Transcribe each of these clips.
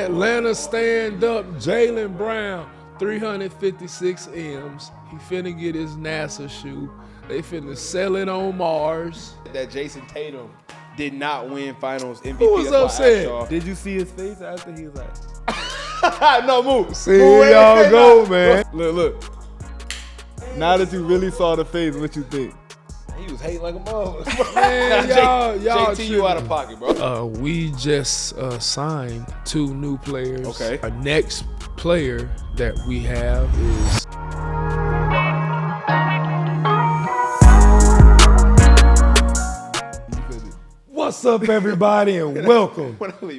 Atlanta stand up. Jaylen Brown, 356 M's. He finna get his NASA shoe. They finna sell it on Mars. That Jason Tatum did not win Finals MVP. Who was upset? Did you see his face after he was like? No, move. See y'all go, man. Look. Now that you really saw the face, what you think? He was hating like a motherfucker. Man, y'all JT, you out of pocket, bro. We just signed 2 new players. Okay. Our next player that we have is What's up, everybody, and welcome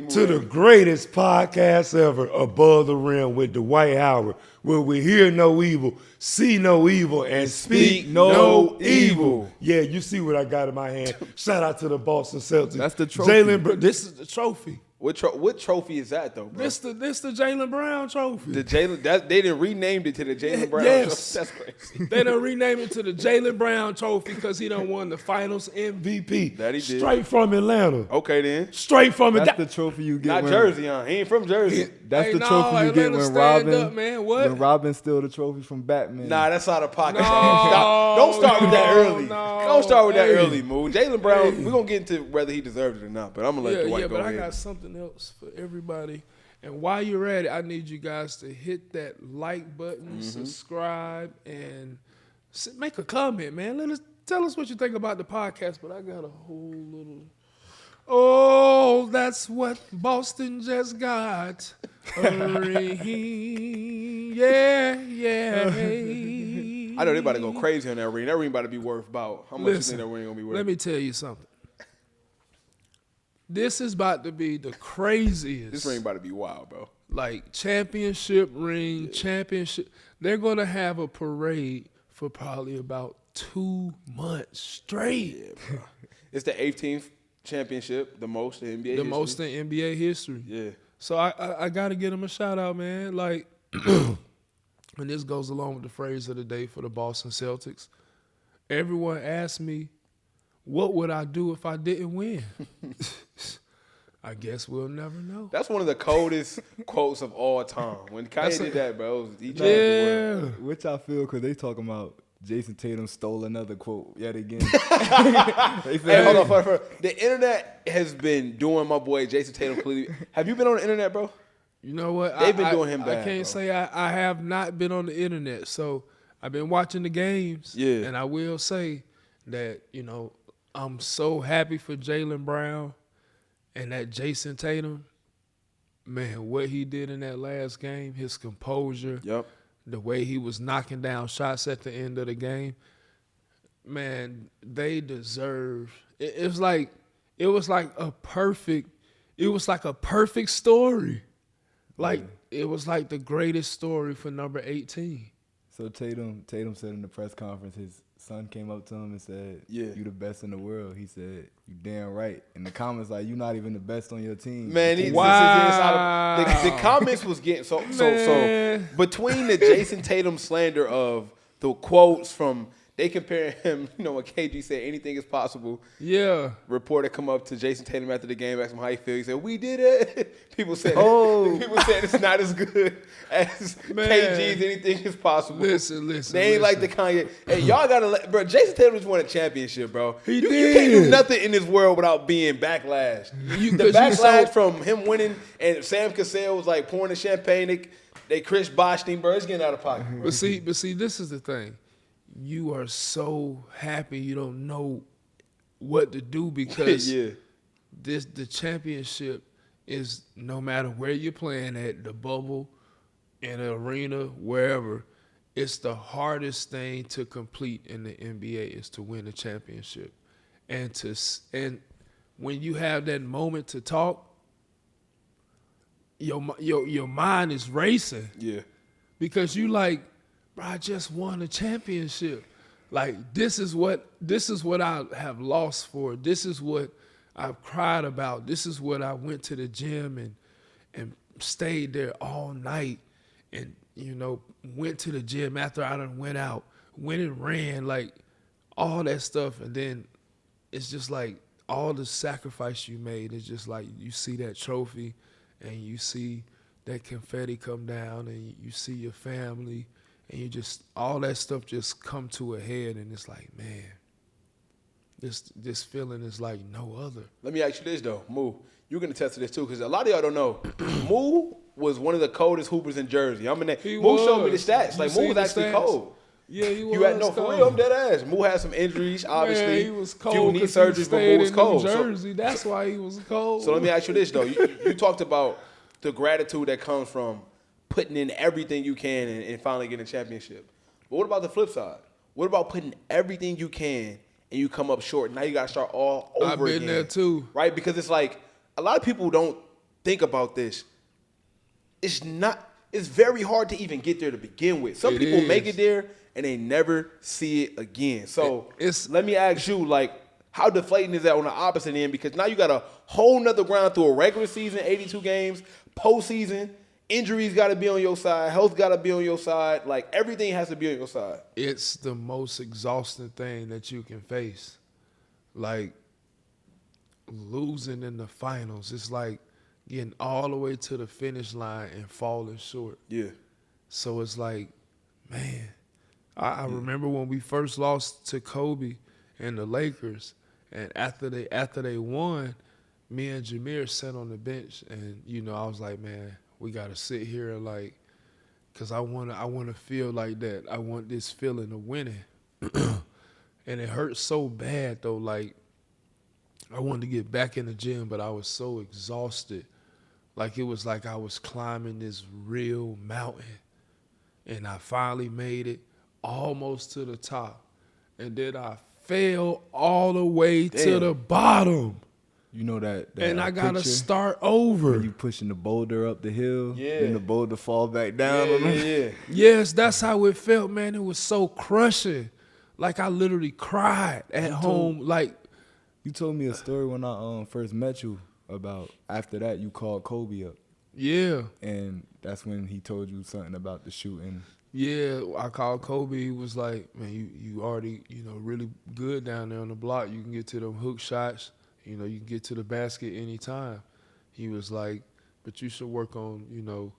to the greatest podcast ever, Above the Rim with Dwight Howard, where we hear no evil, see no evil, and speak no evil. Yeah, you see what I got in my hand. Shout out to the Boston Celtics. That's the trophy. This is the trophy. What trophy is that, though, bro? This the Jaylen Brown trophy. They didn't rename it to the Jaylen Brown Yes. trophy. That's crazy. They done renamed it to the Jaylen Brown trophy because he done won the Finals MVP. That he did. Straight from Atlanta. Okay, then. Straight from That's Atlanta. the trophy you get. Not Jersey, huh? He ain't from Jersey. That's Hey, the no, trophy you get Atlanta when stand Robin. up, man. What? When Robin stole the trophy from Batman. Nah, that's out of pocket. No, Stop. Don't start with that early. no. Don't start with that Hey. early, move. Jaylen Brown, we're going to get into whether he deserves it or not, but I'm going to let Dwight go but ahead. I got something else for everybody. And while you're at it, I need you guys to hit that like button, subscribe, and make a comment, man. Tell us what you think about the podcast. But I got a whole little. Oh, that's what Boston just got. A ring. Yeah. I know they about to go crazy on that ring. That ring about to be worth about how much you think that ring going to be worth? Let me tell you something. This is about to be the craziest. This ring about to be wild, bro. Like championship ring, championship. They're going to have a parade for probably about 2 months straight. Yeah, bro. It's the 18th championship, the most in NBA history. Most in NBA history. Yeah. So I got to give them a shout out, man. Like, and this goes along with the phrase of the day for the Boston Celtics. Everyone asked me, what would I do if I didn't win? I guess we'll never know. That's one of the coldest quotes of all time. When Kyrie did that, bro, he changed the world. Which I feel because they talking about Jason Tatum stole another quote yet again. Hey, hold on. The internet has been doing my boy Jason Tatum completely. Have you been on the internet, bro? You know what? They've been doing him bad. I can't bro. say I have not been on the internet. So I've been watching the games. Yeah. And I will say that, I'm so happy for Jaylen Brown and that Jason Tatum. Man, what he did in that last game, his composure, Yep. the way he was knocking down shots at the end of the game, man, they deserve. It was like a perfect story. Like it was like the greatest story for number 18. So Tatum said in the press conference, his son came up to him and said, Yeah. you the best in the world. He said, you damn right. In the comments, like, you not even the best on your team. Man, the comments was getting so between the Jason Tatum slander of the quotes from they compare him, when KG said anything is possible. Yeah. Reporter come up to Jason Tatum after the game, asked him how he feel. He said, "We did it." People said it's not as good as KG's anything is possible. Listen. They ain't like the Kanye. Hey, y'all gotta bro. Jason Tatum just won a championship, bro. He You did. can't do nothing in this world without being backlash. The backlash from him winning and Sam Cassell was like pouring the champagne. They Chris botched him, bro. It's getting out of pocket. Bro. But see, this is the thing. You are so happy you don't know what to do because the championship is no matter where you're playing at, the bubble, in an arena, wherever, it's the hardest thing to complete in the NBA is to win a championship. And when you have that moment to talk, your mind is racing. Yeah. Because you like, bro, I just won a championship. Like this is what I have lost for. This is what I've cried about. This is what I went to the gym and stayed there all night and went to the gym after I done went out, went and ran, like all that stuff. And then it's just like all the sacrifice you made. It's just like you see that trophy and you see that confetti come down and you see your family and you just, all that stuff just come to a head and it's like, man, this feeling is like no other. Let me ask you this though, Moo. You can attest to this too, because a lot of y'all don't know. Moo was one of the coldest hoopers in Jersey. Moo showed me the stats. Like, Moo was actually cold. Yeah, he was. No, for real, I'm dead ass. Moo had some injuries, obviously. Man, he was cold. Few knee surgeries, but Moo was cold. New Jersey. That's why he was cold. So let me ask you this though. You talked about the gratitude that comes from putting in everything you can and finally getting a championship. But what about the flip side? What about putting everything you can and you come up short? Now you got to start all over again. I've been there too. Right? Because it's like, a lot of people don't think about this. It's very hard to even get there to begin with. Some people make it there and they never see it again. So let me ask you, like, how deflating is that on the opposite end? Because now you got a whole nother ground through a regular season, 82 games, postseason, injuries got to be on your side, health got to be on your side. Like, everything has to be on your side. It's the most exhausting thing that you can face. Like, losing in the finals, it's like getting all the way to the finish line and falling short. Yeah. So it's like, man, I remember when we first lost to Kobe and the Lakers, and after they won, me and Jameer sat on the bench, and I was like, man, we gotta sit here and like, cause I wanna feel like that. I want this feeling of winning, and it hurt so bad though. Like, I wanted to get back in the gym, but I was so exhausted. Like, it was like I was climbing this real mountain. And I finally made it almost to the top. And then I fell all the way to the bottom. You know that and I got to start over. You pushing the boulder up the hill, yeah, and the boulder fall back down. Yeah. Yes, that's how it felt, man. It was so crushing. Like, I literally cried at home. Like, you told me a story when I first met you about after that you called Kobe up. Yeah. And that's when he told you something about the shooting. Yeah, I called Kobe. He was like, man, you already, really good down there on the block. You can get to them hook shots. You can get to the basket anytime. He was like, but you should work on,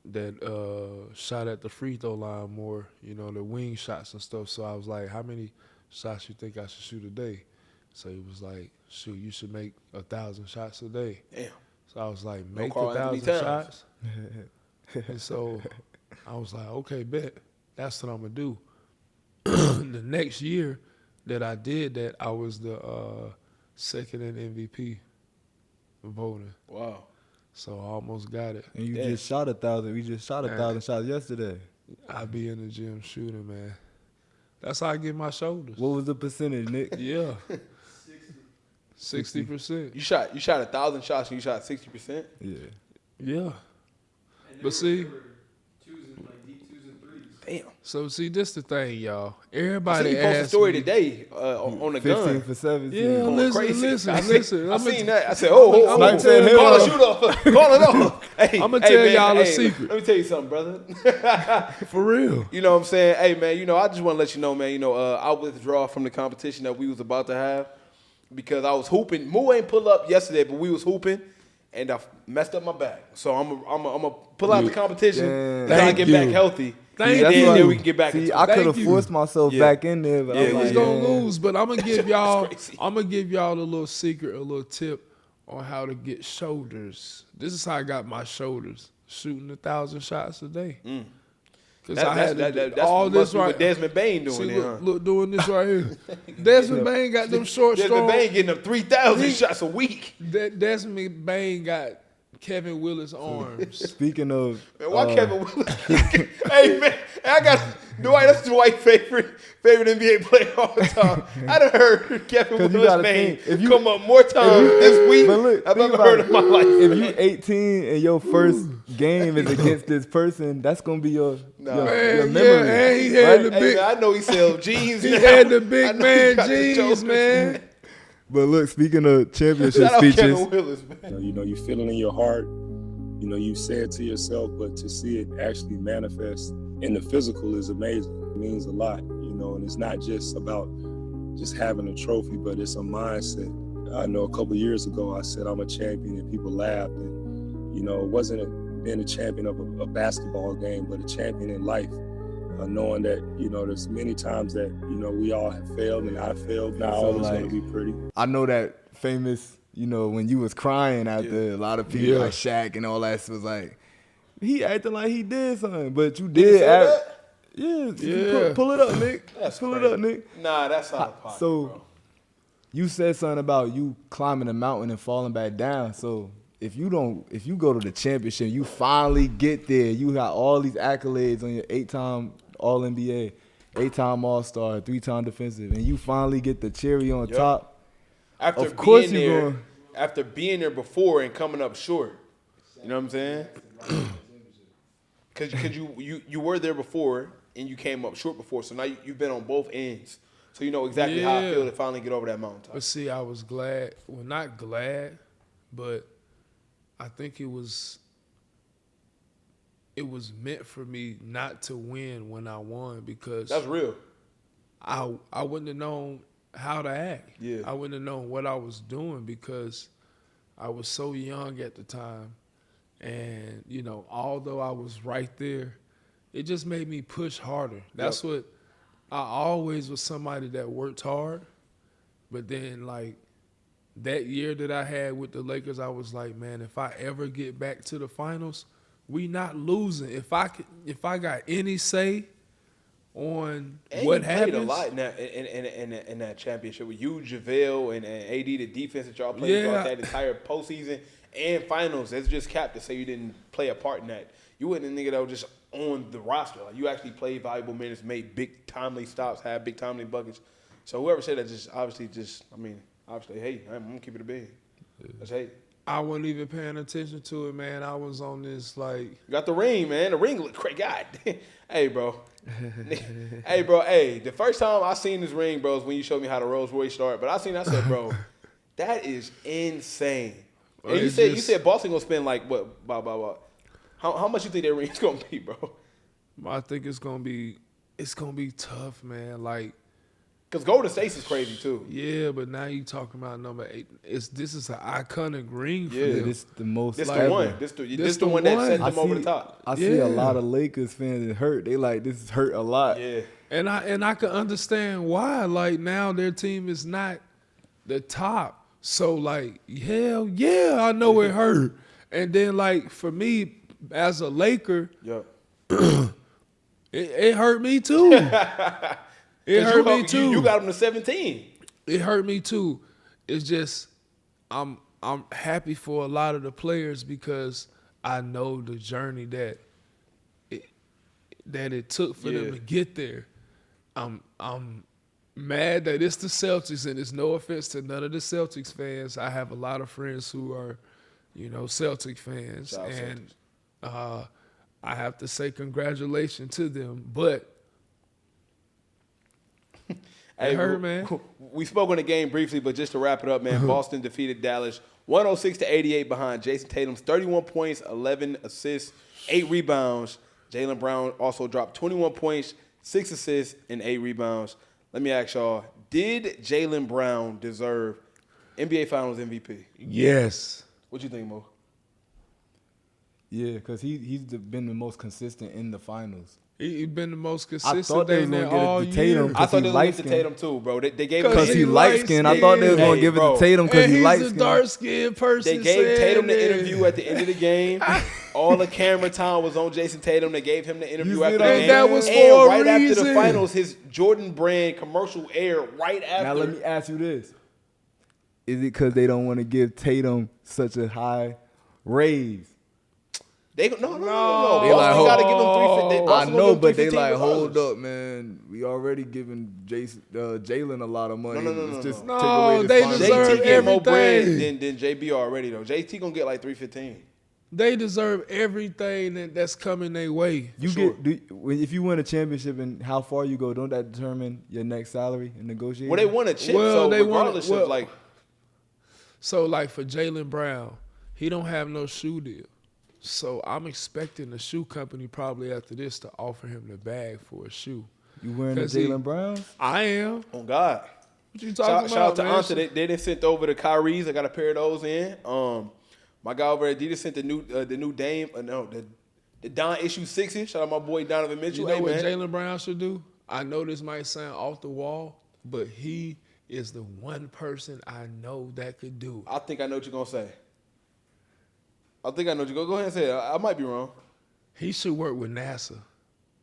that shot at the free throw line more, the wing shots and stuff. So I was like, how many shots you think I should shoot a day? So he was like, shoot, you should make 1,000 shots a day. Damn. So I was like, make 1,000 shots. And so I was like, okay, bet. That's what I'm going to do. The next year that I did that, I was the second in MVP voting. Wow. So I almost got it. And you just shot 1,000. We just shot 1,000 shots yesterday. I be in the gym shooting, man. That's how I get my shoulders. What was the percentage, Nick? Yeah. 60%. You shot 1,000 shots and you shot 60%? Yeah. Yeah. But see, damn. So see, this the thing, y'all. Everybody you posted a story today on the 15 gun. for 17. Yeah, listen. I seen that. I said, oh, call the shoot off. Call it off. Hey, I'm gonna tell y'all a secret. Let me tell you something, brother. For real. You know what I'm saying? Hey, man, I just want to let you know, man, I withdraw from the competition that we was about to have because I was hooping. Moo ain't pull up yesterday, but we was hooping, and I messed up my back. So I'm gonna pull out the competition until I get back healthy. Then we can get back. See, I could have forced myself back in there, but I was gonna lose. But I'm gonna give y'all. I'm gonna give y'all a little secret, a little tip on how to get shoulders. This is how I got my shoulders, shooting 1,000 shots a day. Because I had that's all this right. What Desmond Bain doing See, there. look, doing this right here. Desmond Bain got them short Desmond strong. Bain getting them 3,000 shots a week. Desmond Bain got Kevin Willis arms. Speaking of, man, why Kevin Willis? Hey man, I got Dwight. That's Dwight's favorite NBA player all the time. I done heard Kevin Willis' name come up more times this week. I've ever heard in my life. If you 18 and your first game is against this person, that's gonna be your memory. Yeah, and he had the big. Man, I know he sell jeans. He had the big man jeans, man. But look, speaking of championship speeches, Kevin Willis, man. You feel it in your heart. You say it to yourself, but to see it actually manifest in the physical is amazing. It means a lot, and it's not just about just having a trophy, but it's a mindset. I know a couple of years ago I said I'm a champion, and people laughed. And it wasn't being a champion of a basketball game, but a champion in life. Knowing that, there's many times that, we all have failed and I failed. Not always going to be pretty. I know that famous, when you was crying after a lot of people like Shaq and all that was like, he acting like he did something, but you did act. Yeah. Pull it up, Nick. Pull it up, Nick. Nah, that's not possible. So bro. You said something about you climbing a mountain and falling back down. So if you go to the championship, you finally get there. You got all these accolades on your 8-time All-NBA, 8-time All-Star, 3-time defensive, and you finally get the cherry on top. After of course being you're there, going. after being there before and coming up short. You know what I'm saying? Because you were there before and you came up short before, so now you've been on both ends. So you know exactly how I feel to finally get over that mountaintop. But see, I was glad. Well, not glad, but I think it was meant for me not to win when I won, because that's real. I wouldn't have known how to act. Yeah. I wouldn't have known what I was doing because I was so young at the time. And, although I was right there, it just made me push harder. That's what I always was, somebody that worked hard. But then, like, that year that I had with the Lakers, I was like, man, if I ever get back to the finals, we not losing. If I got any say on and what you happens. played a lot in that championship with you, JaVale, and AD, the defense that y'all played throughout that entire postseason and finals. That's just capped to say you didn't play a part in that. You wasn't a nigga that was just on the roster. Like, you actually played valuable minutes, made big timely stops, had big timely buckets. So whoever said that obviously, hey, I'm gonna keep it a big. That's hate. I wasn't even paying attention to it, man. I was on this, like... You got the ring, man. The ring looked great. God. Hey, bro. Hey, the first time I seen this ring, bro, is when you showed me how the Rolls Royce started. But I said, bro, that is insane. And you said Boston gonna spend like what? How much you think that ring's gonna be, bro? I think it's gonna be tough, man. Like, because Golden State is crazy too. Yeah, but now you talking about number 8. This is an iconic ring for Yeah, them. this the most. This like, the one. This the one that sent them over the top. I see a lot of Lakers fans that hurt. They like, this hurt a lot. Yeah. And I can understand why. Like, now their team is not the top. So, like, hell yeah, I know it hurt. And then, like, for me as a Laker, it hurt me too. It hurt me too. You got them to 17. It hurt me too. It's just I'm happy for a lot of the players because I know the journey that it took for them to get there. I'm mad that it's the Celtics, and it's no offense to none of the Celtics fans. I have a lot of friends who are, Celtic fans, and I have to say congratulations to them. But it hurt, man. We spoke on the game briefly, but just to wrap it up, man, Boston defeated Dallas 106-88 behind Jason Tatum's 31 points, 11 assists, 8 rebounds. Jaylen Brown also dropped 21 points, 6 assists, and 8 rebounds. Let me ask y'all, did Jaylen Brown deserve NBA Finals MVP? Yes. What you think, Mo? Yeah, because he's been the most consistent in the finals. He's been the most I consistent thought they was thing going all to get it to Tatum. year. I thought they he were going to get light-skinned. to Tatum too, bro. They gave it Because he light-skinned. I thought they was going to give it bro. to Tatum because he He's light-skinned. a dark-skinned person. They gave Tatum the saying that. interview at the end of the game. All the camera time was on Jason Tatum. They gave him the interview You after see the that? game. That was and for a right after the reason. finals, his Jordan brand commercial aired right after. Now let me ask you this. Is it because they don't want to give Tatum such a high raise? No. They Boston like, got to give him 350. I know, but they like, hold up, man. We already giving Jaylen a lot of money. No. Let's just No, take away this they finals. deserve JT get more bread everything. than JB already, though. JT going to get like 315. They deserve everything that's coming their way. If you win a championship and how far you go, don't that determine your next salary and negotiation? Well, they won a chip, Well, so they won- regardless well- of like. So, like, for Jaylen Brown, he don't have no shoe deal. So I'm expecting the shoe company probably after this to offer him the bag for a shoe. You wearing the 'Cause he- Jaylen Browns? I am. Oh, God. What you talking Shout out about, to man? Anta. They done sent over the Kyrie's. I got a pair of those in. My guy over at Adidas sent the new Dame. The Don issue 60. Shout out my boy Donovan Mitchell. You know what Jaylen Brown should do? I know this might sound off the wall, but he is the one person I know that could do. I think I know what you're gonna say. I think I know what you're gonna go ahead and say it. I might be wrong. He should work with NASA.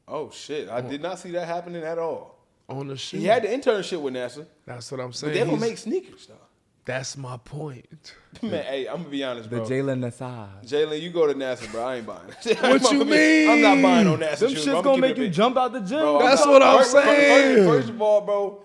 Oh shit! I did not see that happening at all. On the shoe. He had the internship with NASA. That's what I'm saying. But they don't make sneakers though. That's my point. Man, hey, I'm gonna be honest, bro. The Jaylen Nassar. Jaylen, you go to NASA, bro. I ain't buying it. What you mean? I'm not buying on NASA Them shoes. shit's gonna make you jump out the gym. Bro, That's what I'm saying. First of all, bro,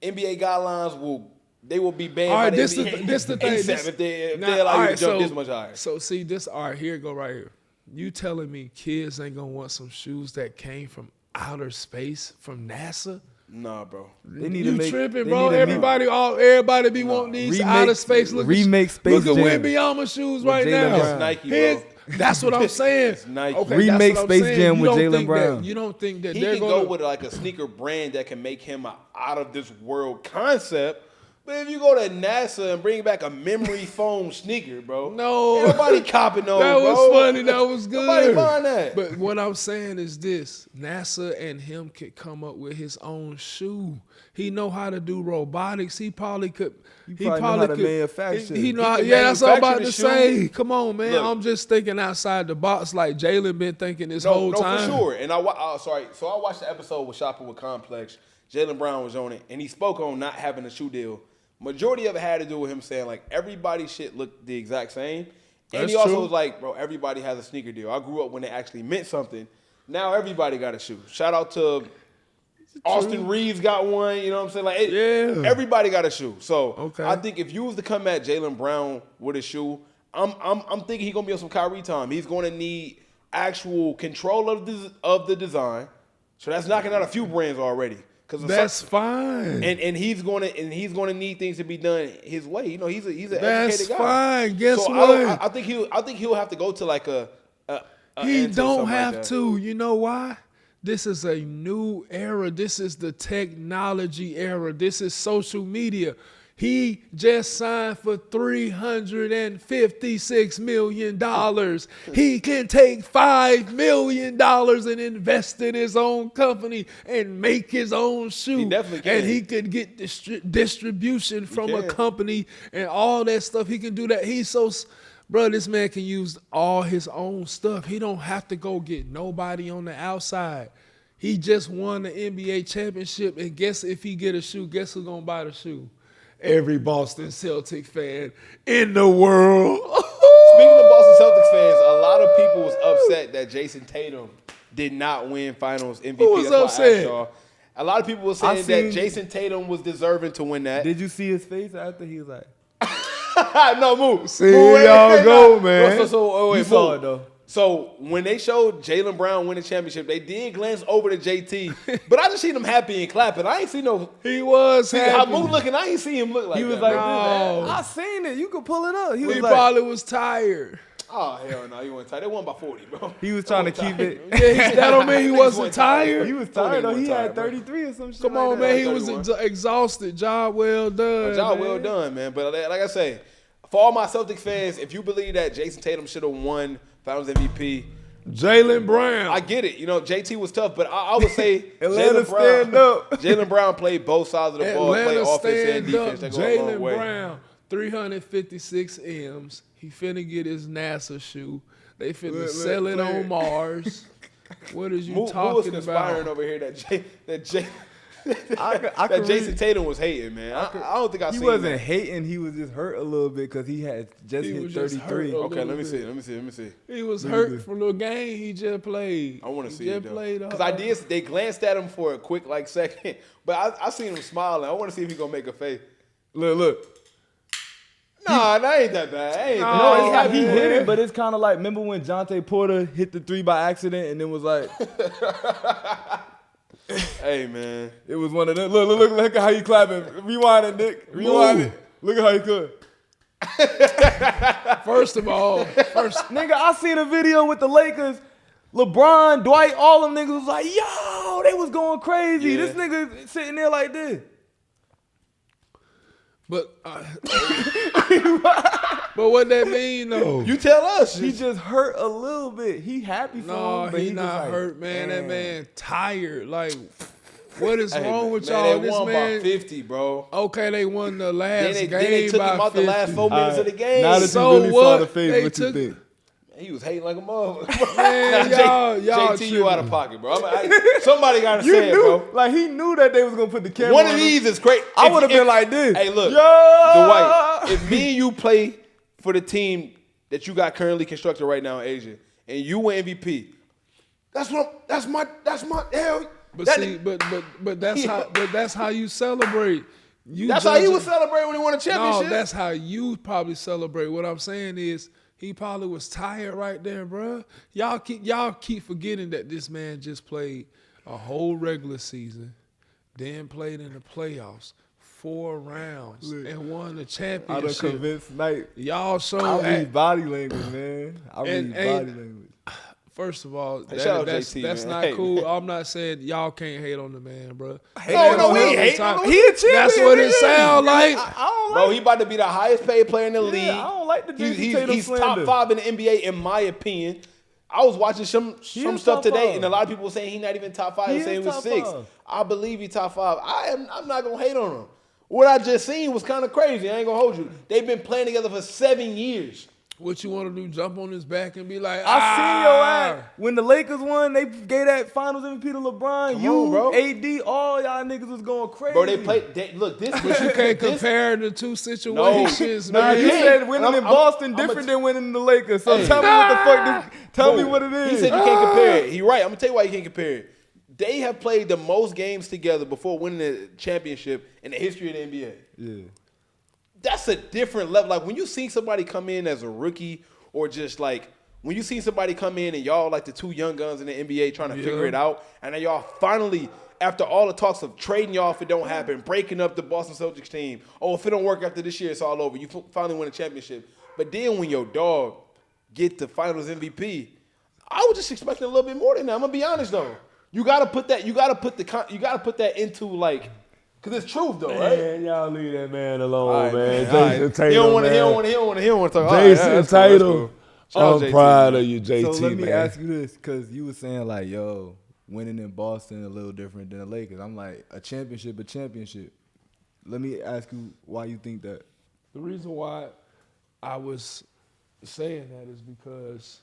NBA guidelines will be banned. All right, by this the the NBA this the thing. if they allow you to jump this much higher. So see this. All right, here it go right here. You telling me kids ain't gonna want some shoes that came from outer space from NASA? Nah, bro. They need You to make, tripping, they bro? need to Everybody be wanting these outer space. remake Space Look at Jam. Wembanyama shoes With right Jaylen now. Brown. It's Nike, bro. That's what I'm saying. It's Nike. Okay, Remake that's what I'm Space saying. Jam You with don't Jaylen think Brown. That, you don't think that He they're can gonna go with like a sneaker brand that can make him an out of this world concept. But if you go to NASA and bring back a memory foam sneaker, bro, No. ain't nobody copping those. That was bro. funny. That was good. Nobody buying that. But what I'm saying is this: NASA and him could come up with his own shoe. He know how to do robotics. He probably could. He probably know how to manufacture. He know. He can That's what I'm about to manufacture the say. Come on, man. Look. I'm just thinking outside the box, like Jaylen been thinking this whole time. No, for sure. And I watched the episode with Shopping with Complex. Jaylen Brown was on it, and he spoke on not having a shoe deal. Majority of it had to do with him saying, like, everybody's shit looked the exact same. And That's he also true. was like, bro, everybody has a sneaker deal. I grew up when it actually meant something. Now everybody got a shoe. Shout out to Austin Reeves got one. You know what I'm saying? Like, Yeah. everybody got a shoe. So Okay. I think if you was to come at Jaylen Brown with a shoe, I'm thinking he's gonna be on some Kyrie time. He's gonna need actual control of the design. So that's knocking out a few brands already. That's fine. And he's gonna need things to be done his way. You know, he's an That's educated guy. fine. Guess so what? I think he'll have to go to like a He answer or don't something have like that. to. You know why? This is a new era. This is the technology era. This is social media. He just signed for $356 million. He can take $5 million and invest in his own company and make his own shoe. He definitely can. And he could get distribution from a company and all that stuff. He can do that. Bro, this man can use all his own stuff. He don't have to go get nobody on the outside. He just won the NBA championship, and guess if he get a shoe, guess who's gonna buy the shoe? Every Boston Celtics fan in the world. Speaking of Boston Celtics fans, a lot of people was upset that Jason Tatum did not win Finals MVP. Who was That's why I upset? asked y'all. A lot of people were saying that Jason Tatum was deserving to win that. Did you see his face after he was like, No, move. See Move, y'all go, man. So, You saw it, though. So when they showed Jaylen Brown win the championship, they did glance over to JT, but I just seen him happy and clapping. I ain't see no. He was See happy. how Mook looking. I ain't see him look like He was that, like, bro. No. I seen it. You could pull it up. He was He like, probably was tired. Oh hell no, he wasn't tired. They won by 40, bro. he was trying to keep it. Yeah, that don't mean he wasn't He tired. was tired though. He had bro. 33 or some shit. Come like on, that. man. He was 31. exhausted. Job well done. Job man. well done, man. But like I say, for all my Celtics fans, if you believe that Jason Tatum should have won Finals MVP, Jaylen Brown. I get it. You know, JT was tough, but I would say Atlanta stand up. Jaylen Brown played both sides of the ball, played Atlanta offense and stand up. defense. That go a long Jaylen way. Brown, 356 M's. He finna get his NASA shoe. They finna sell it on Mars. What is you Who was talking conspiring about? over here that I could Jason read- Tatum was hating, man? I don't think I He seen wasn't that. hating. He was just hurt a little bit because he had just He hit was just 33. hurt. Okay, let me little see. He was hurt from the game he just played. I want to He see it just though. played Because they glanced at him for a quick second, but I seen him smiling. I want to see if he gonna make a face. Look. Nah, that ain't that bad. Ain't that No, bad. he hit it, but it's kind of like, remember when Jonte Porter hit the 3 by accident and it was like, Hey, man. it was one of them. Look at how you clapping. Rewind it, Nick. Rewind it. Look at how you could. First of all, Nigga, I seen a video with the Lakers. LeBron, Dwight, all them niggas was like, yo, they was going crazy. Yeah. This nigga sitting there like this. But but what that mean though? You tell us. He just hurt a little bit. He happy for No, him, but he just not like, hurt, man. damn. That man tired. Like, what is Hey, wrong with man, y'all? They This won man. by 50, bro. Okay, they won the last Then game they took by him out 50. the last 4 minutes of the game. Now that So you really saw what? the face, They what took- you think? He was hating like a motherfucker. Man, y'all JT, you out of tripping. pocket, bro. somebody got to You say knew, it, bro. like he knew that they was gonna put the camera. One on of him. these is great. I would have been like this. Hey, look, yeah. Dwight, if me and you play for the team that you got currently constructed right now in Asia, and you win MVP, that's my hell. But that- see, but that's how you celebrate. That's how he was celebrating when he won a championship. No, that's how you probably celebrate. What I'm saying is he probably was tired right there, bruh. Y'all keep forgetting that this man just played a whole regular season, then played in the playoffs, 4 rounds, and won the I done championship. convinced Knight. Y'all show I read body language, man. I read And body ain't- language. First of all, Hey, shout out that's JT, that's man. not Hey, cool. man. I'm not saying y'all can't hate on the man, bro. No, we ain't hating on him. He a champion. That's what it nigga. sound like. I don't Bro, like. he about to be the highest paid player in the league. I don't like the Jason Tatum He's slander. top 5 in the NBA, in my opinion. I was watching some is stuff top today, 5. and a lot of people were saying he's not even top 5. He They're saying is he was top 6. 5. I believe he's top 5. I'm not gonna hate on him. What I just seen was kind of crazy. I ain't gonna hold you. They've been playing together for 7 years. What you want to do? Jump on his back and be like, I seen your ass when the Lakers won. They gave that Finals MVP to LeBron. Come You, on, bro. AD, all y'all niggas was going crazy. Bro, they played. Look, this. But you can't this- compare the two situations, Nah, man. you said winning I'm- in I'm- Boston I'm different a- than winning in the Lakers. So Hey. tell me what the fuck. Tell me what it is. He said you can't compare it. He right. I'm gonna tell you why you can't compare it. They have played the most games together before winning the championship in the history of the NBA. Yeah. That's a different level. Like when you see somebody come in as a rookie, or just like when you see somebody come in and y'all like the 2 young guns in the NBA trying to figure it out, and then y'all finally, after all the talks of trading y'all if it don't happen, breaking up the Boston Celtics team, oh, if it don't work after this year, it's all over. You finally win a championship. But then when your dog get the Finals MVP, I was just expecting a little bit more than that. I'm gonna be honest though. You gotta put that into like, cause it's truth though, right? Man, y'all leave that man alone, All right, man. man. All right. Jason Tatum, He don't want to talk. All right, Jason that's cool, that's Tatum. cool. Shout out I'm JT, proud man. of you, JT, So let me man. ask you this, because you were saying like, yo, winning in Boston a little different than the Lakers. I'm like, a championship. Let me ask you why you think that. The reason why I was saying that is because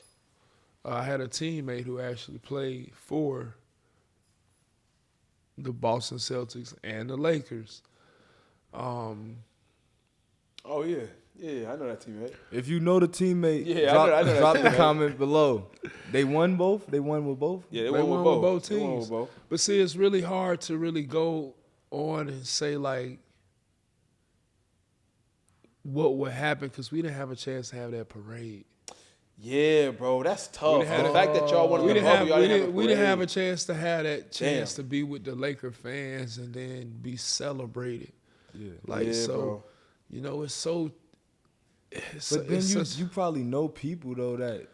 I had a teammate who actually played for the Boston Celtics and the Lakers. Oh yeah, I know that team, right? If you know the teammate, Yeah, drop, I know that drop the teammate. comment below. They won both? They won with both? Yeah, They won with both They won teams. with both. But see, it's really hard to really go on and say like what would happen because we didn't have a chance to have that parade. Yeah, bro, that's tough. We didn't The fact that y'all won We in the didn't bubble, have y'all we didn't didn't, we didn't have a parade. chance to have that chance Damn. to be with the Laker fans and then be celebrated. Yeah. Like Yeah, so, bro. you know, it's so. It's, But then it's you, such- you probably know people, though, that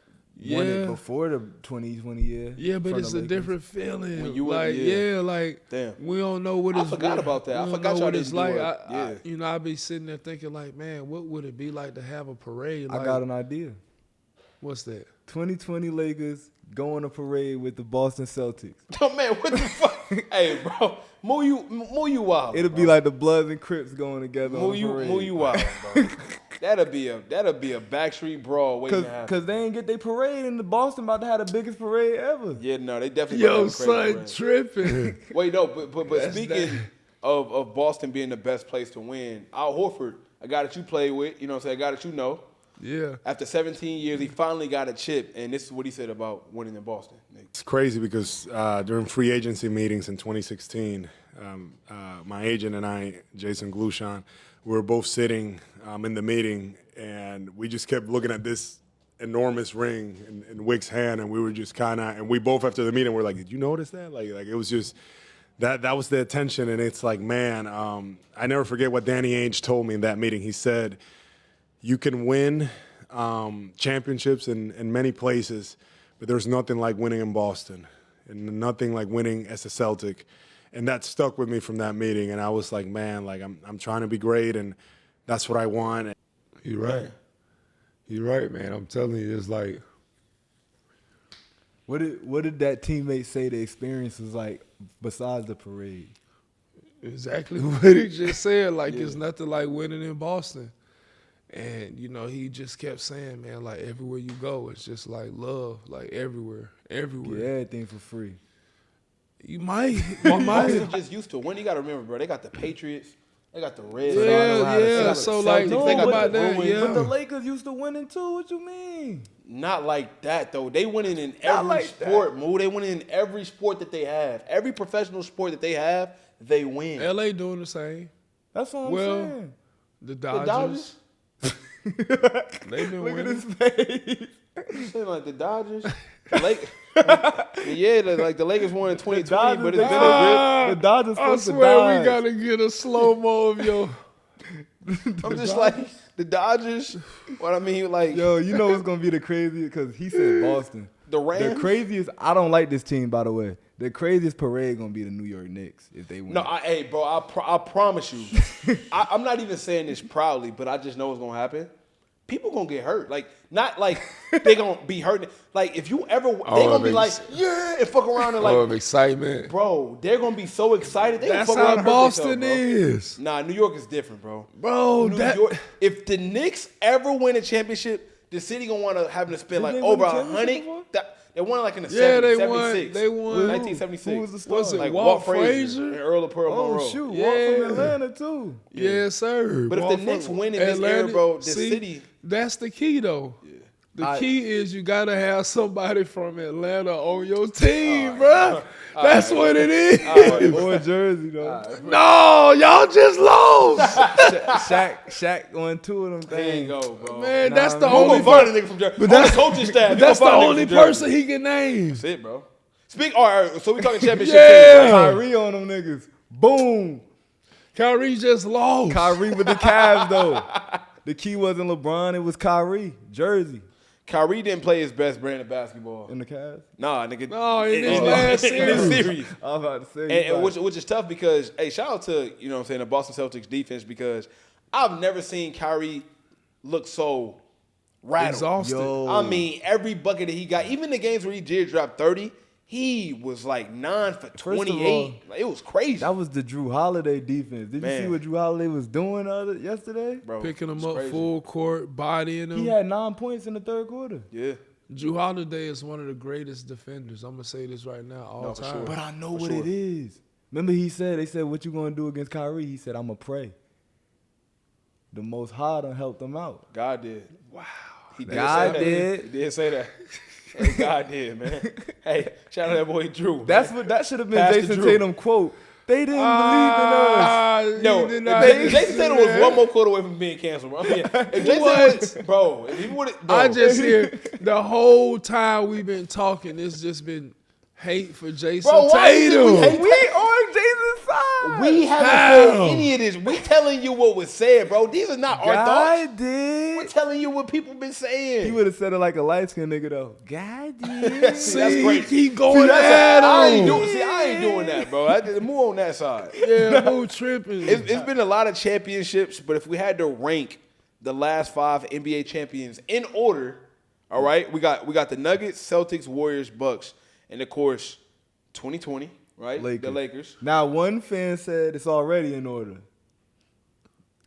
won it Yeah. before the 2020 year. yeah, but from it's the a Lakers. different feeling. When you were- like yeah. like Damn. we don't know what I it's. forgot about that. I we don't forgot know y'all what it's didn't do like. it. Yeah. I be sitting there thinking like, man, what would it be like to have a parade? I Like, got an idea. what's that? 2020 Lakers go on a parade with the Boston Celtics. Oh man, what the fuck? Hey, bro, move you wild. It'll be like the Bloods and Crips going together on move a you parade. move you wild, bro. That'll be a Backstreet Brawl waiting to happen. Cause they ain't get their parade, and the Boston about to have the biggest parade ever. Yeah, no, they definitely. Yo, about to have a crazy son, parade. tripping. Wait, no, but That's speaking of Boston being the best place to win, Al Horford, a guy that you play with, you know what I'm saying, a guy that you know, Yeah. after 17 years, he finally got a chip, and this is what he said about winning in Boston. It's crazy because during free agency meetings in 2016, my agent and I, Jason Glushan, we were both sitting in the meeting, and we just kept looking at this enormous ring in Wick's hand, and we were just kind of, and we both after the meeting were like, did you notice that? Like it was just, that was the attention, and it's like, man, I never forget what Danny Ainge told me in that meeting. He said, you can win championships in many places, but there's nothing like winning in Boston and nothing like winning as a Celtic. And that stuck with me from that meeting. And I was like, man, like I'm trying to be great. And that's what I want. You're right. You're right, man. I'm telling you, it's like. What did that teammate say the experience was like besides the parade? Exactly what he just said. Like, it's nothing like winning in Boston. And, you know, he just kept saying, man, like, everywhere you go, it's just like love, like everywhere. Get everything for free. You might. Boston just used to win. You got to remember, bro, they got the Patriots. They got the Reds. Yeah. So, like, think about that. Yeah. But the Lakers used to winning too. What you mean? Not like that, though. They winning in every sport, Moo. They winning in every sport that they have. Every professional sport that they have, they win. LA doing the same. That's what I'm saying. The Dodgers. They've been winning. Look at his face. You saying like the Dodgers? The Lakers won in 2020, but it's been a The Dodgers I swear we gotta get a slow-mo of your. I'm just like, the Dodgers, what I mean, like. Yo, you know what's going to be the craziest? Because he said Boston. The Rams? The craziest, I don't like this team, by the way. The craziest parade going to be the New York Knicks if they win. No, bro, I promise you. I'm not even saying this proudly, but I just know what's going to happen. People going to get hurt. Like, not like they going to be hurt. Like, if you ever, they going to be like, yeah, and fuck around and like. Of excitement. Bro, they're going to be so excited. That's how Boston is. Nah, New York is different, bro. Bro, New York, if the Knicks ever win a championship, the city going to want to have to spend like over 100. They won like in the 70s, 76. They won. 1976. Who was the star? Was it like Walt Frazier and Earl of Pearl Monroe. Oh, shoot. Walt from Atlanta, too. Yes, sir. But if the Knicks win in this era, bro, the city. That's the key, though. Yeah. The key is you got to have somebody from Atlanta on your team, bro. That's what it is. Or Jersey, though. No, y'all just lost. Shaq on two of them There you things. go, bro. Man, that's the Who only gonna find a nigga from Jersey? But That's that's the coaching staff. That's the only person he can name. That's it, bro. All right, so we talking championship Yeah. team. Kyrie on them niggas. Boom. Kyrie just lost. Kyrie with the Cavs, though. The key wasn't LeBron. It was Kyrie. Jersey. Kyrie didn't play his best brand of basketball. In the Cavs? Nah, nigga. No, in this last in this series. series. I was about to say. And which is tough because, hey, shout out to, you know what I'm saying, the Boston Celtics defense because I've never seen Kyrie look so rattled. Exhausted. Yo. I mean, every bucket that he got, even the games where he did drop 30, he was like 9 for 28. Like, it was crazy. That was the Drew Holiday defense. Did you see what Drew Holiday was doing yesterday? Bro, Picking him up crazy. full court, bodying him. He had 9 points in the third quarter. Yeah. Drew Holiday is one of the greatest defenders. I'm going to say this right now all for time. sure. But I know what it is. Remember they said, what you going to do against Kyrie? He said, I'm going to pray. The Most High done helped him out. God did. Wow. He did God say that. did. He did say that. Hey, God did, man. Hey, shout out to that boy Drew. That should have been Pastor Jason Drew. Tatum quote. They didn't believe in us. No, Jason Tatum was one more quote away from being canceled, bro. I mean, if Jason if he would have, I just hear the whole time we've been talking, it's just been hate for Jason Tatum. We on Jason's side. We haven't said any of this. We telling you what was said, bro. These are not our God thoughts. did. We're telling you what people been saying. He would have said it like a light-skinned nigga, though. God did. See, that's great. keep going at I him. ain't doing that, bro. I did move on that side. Yeah, move tripping. It's been a lot of championships, but if we had to rank the last 5 NBA champions in order, all right, we got the Nuggets, Celtics, Warriors, Bucks, and of course, 2020, right? Lakers. The Lakers. Now, one fan said it's already in order.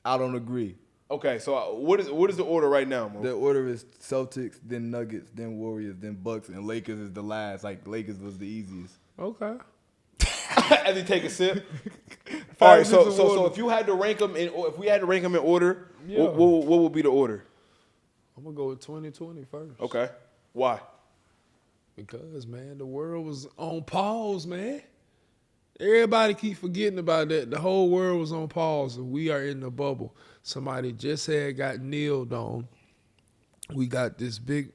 I don't agree. Okay, so what is the order right now, Mo? The order is Celtics, then Nuggets, then Warriors, then Bucks, and Lakers is the last. Like, Lakers was the easiest. Okay. As you take a sip. All right, so if you had to rank them if we had to rank them in order, what would be the order? I'm going to go with 2020 first. Okay. Why? Because, man, the world was on pause, man. Everybody keep forgetting about that. The whole world was on pause, and we are in the bubble. Somebody just got kneeled on. We got this big,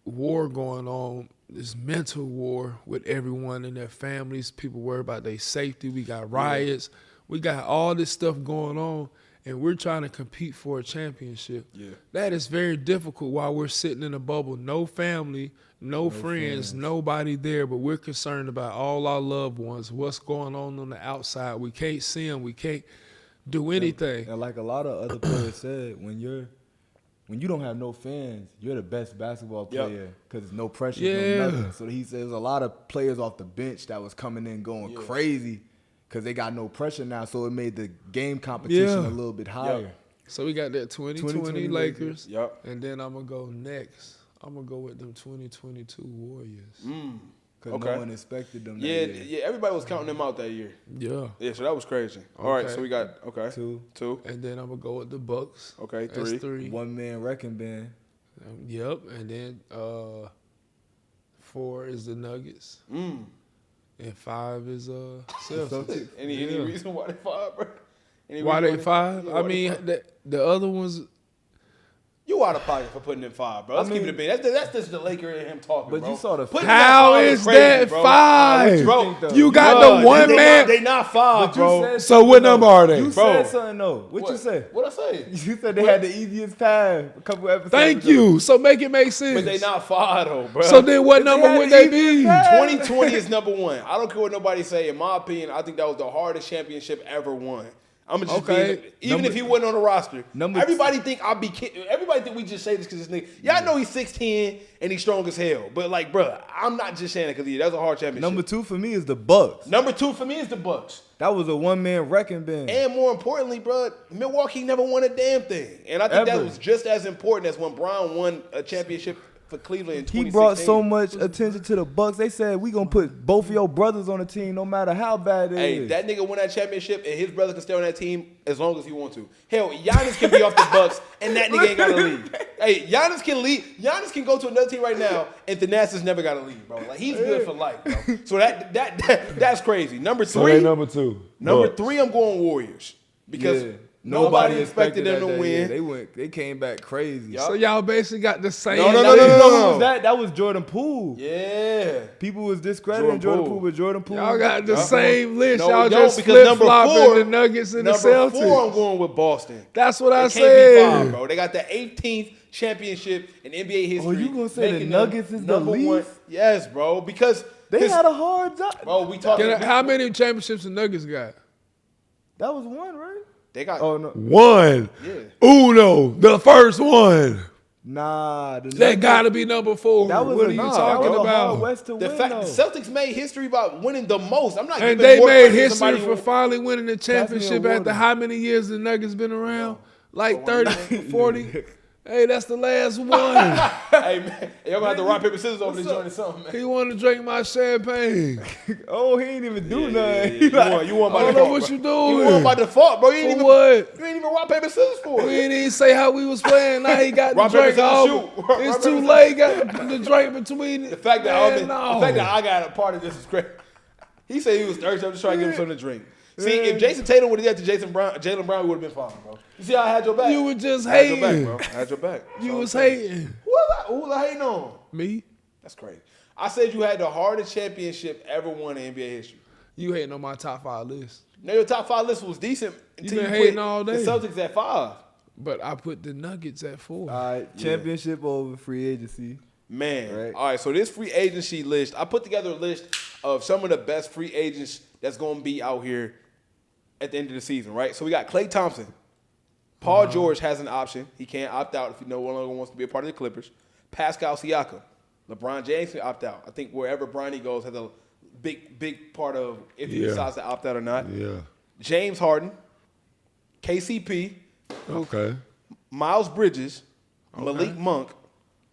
war going on, this mental war with everyone and their families. People worry about their safety. We got riots. Yeah. We got all this stuff going on, and we're trying to compete for a championship. Yeah. That is very difficult while we're sitting in a bubble. No family, no friends, nobody there, but we're concerned about all our loved ones, what's going on the outside. We can't see them. We can't do anything. And like a lot of other players said, when you don't have no fans, you're the best basketball player because there's no pressure, no nothing. So he said there's a lot of players off the bench that was coming in going crazy because they got no pressure now. So it made the game competition a little bit higher. So we got that 2020 Lakers. Yep. And then I'm going to go next. I'm going to go with them 2022 Warriors. Because no one expected them that year. year. Everybody was counting them out that year. Yeah. Yeah, so that was crazy. All right, so we got, two. And then I'm going to go with the Bucks. Okay, That's three. One-man wrecking band. Yep. And then 4 is the Nuggets. And 5 is Celtics. Any reason why they 5, bro? Why they 5? I mean, the other ones. You out of pocket for putting in 5, bro. Let's keep it a bit. That's just the Laker and him talking, But bro. you saw the How is that 5? Bro, you got the one man. They not 5, bro. So what number are they? You said something, though. What you say? What I say? You said they had the easiest path a couple episodes Thank ago. you. So make it make sense. But they not 5, though, bro. So then what number would they be? 2020 is number 1. I don't care what nobody say. In my opinion, I think that was the hardest championship ever won. I'm just even if he wasn't on the roster. Everybody think I'll be kidding. Everybody think we just say this because this nigga. Yeah, I know he's 6'10" and he's strong as hell. But like, bro, I'm not just saying it because that's a hard championship. Number 2 for me is the Bucks. Number 2 for me is the Bucks. That was a one-man wrecking band. And more importantly, bro, Milwaukee never won a damn thing. And I think that was just as important as when Brown won a championship for Cleveland in 2016. He brought so much attention to the Bucks. They said we gonna put both of your brothers on the team, no matter how bad it is. Hey, that nigga won that championship, and his brother can stay on that team as long as he wants to. Hell, Giannis can be off the Bucks, and that nigga ain't gotta leave. Hey, Giannis can leave. Giannis can go to another team right now, and Thanasis never gotta leave, bro. Like he's good for life, bro. So that's crazy. Number 3. So they number 2. Number 3, I'm going Warriors because. Nobody expected them to win. They came back crazy. Yep. So y'all basically got the same. No. That was Jordan Poole. Yeah. People was discrediting Jordan Poole with Jordan Poole. Y'all got the same list. No, y'all we don't, just because flip flopping the Nuggets and the Celtics. Number 4, I'm going with Boston. That's what I They can't be 5, said. bro. They got the 18th championship in NBA history. Oh, you gonna say the making them Nuggets is the number least? 1. Yes, bro. Because They had a hard job. bro, we talking. How many championships the Nuggets got? That was one, right? They got. Oh no. 1. Yeah. Uno, the first one. Nah, That gotta be number 4. That was what are you talking that was a hard about? West to The win, fact though. the Celtics made history by winning the most. I'm not. And giving they more made credit to history somebody for who- finally winning the championship award. after how many years the Nuggets been around? Like 30, 40. Hey, that's the last one. Hey man, y'all gonna have to rock paper scissors over this joint or something, man. He wanted to drink my champagne. Oh, he ain't even do nothing. You won by I don't default. know what you doing. You won by default, bro. You ain't For even. what? You ain't even rock paper scissors for We it. didn't even say how we was playing. Now he got the Rock, paper, drink scissors, off. shoot. Rock, It's paper, too scissors. late. Got the drink between. The fact that Man, no. the fact that I got a part of this is crazy. He said he was thirsty. I'm just trying to give him something to drink. See, if Jason Tatum would have got to Jaylen Brown, we would have been fine, bro. You see how I had your back? You were just I had your back, hating. bro. I had your back. You So was I'm saying. hating. Who was I hating on? Me? That's crazy. I said you had the hardest championship ever won in NBA history. You hating on my top 5 list. Now your top 5 list was decent until been you hating put all day. the Celtics at 5. But I put the Nuggets at 4. All right, championship over free agency. Man. Right. All right, so this free agency list, I put together a list of some of the best free agents that's going to be out here at the end of the season, right? So we got Klay Thompson. Paul George has an option. He can't opt out if he no longer wants to be a part of the Clippers. Pascal Siakam. LeBron James can opt out. I think wherever Bronny goes has a big part of if he decides to opt out or not. Yeah. James Harden. KCP. Okay. Miles Bridges. Malik Monk.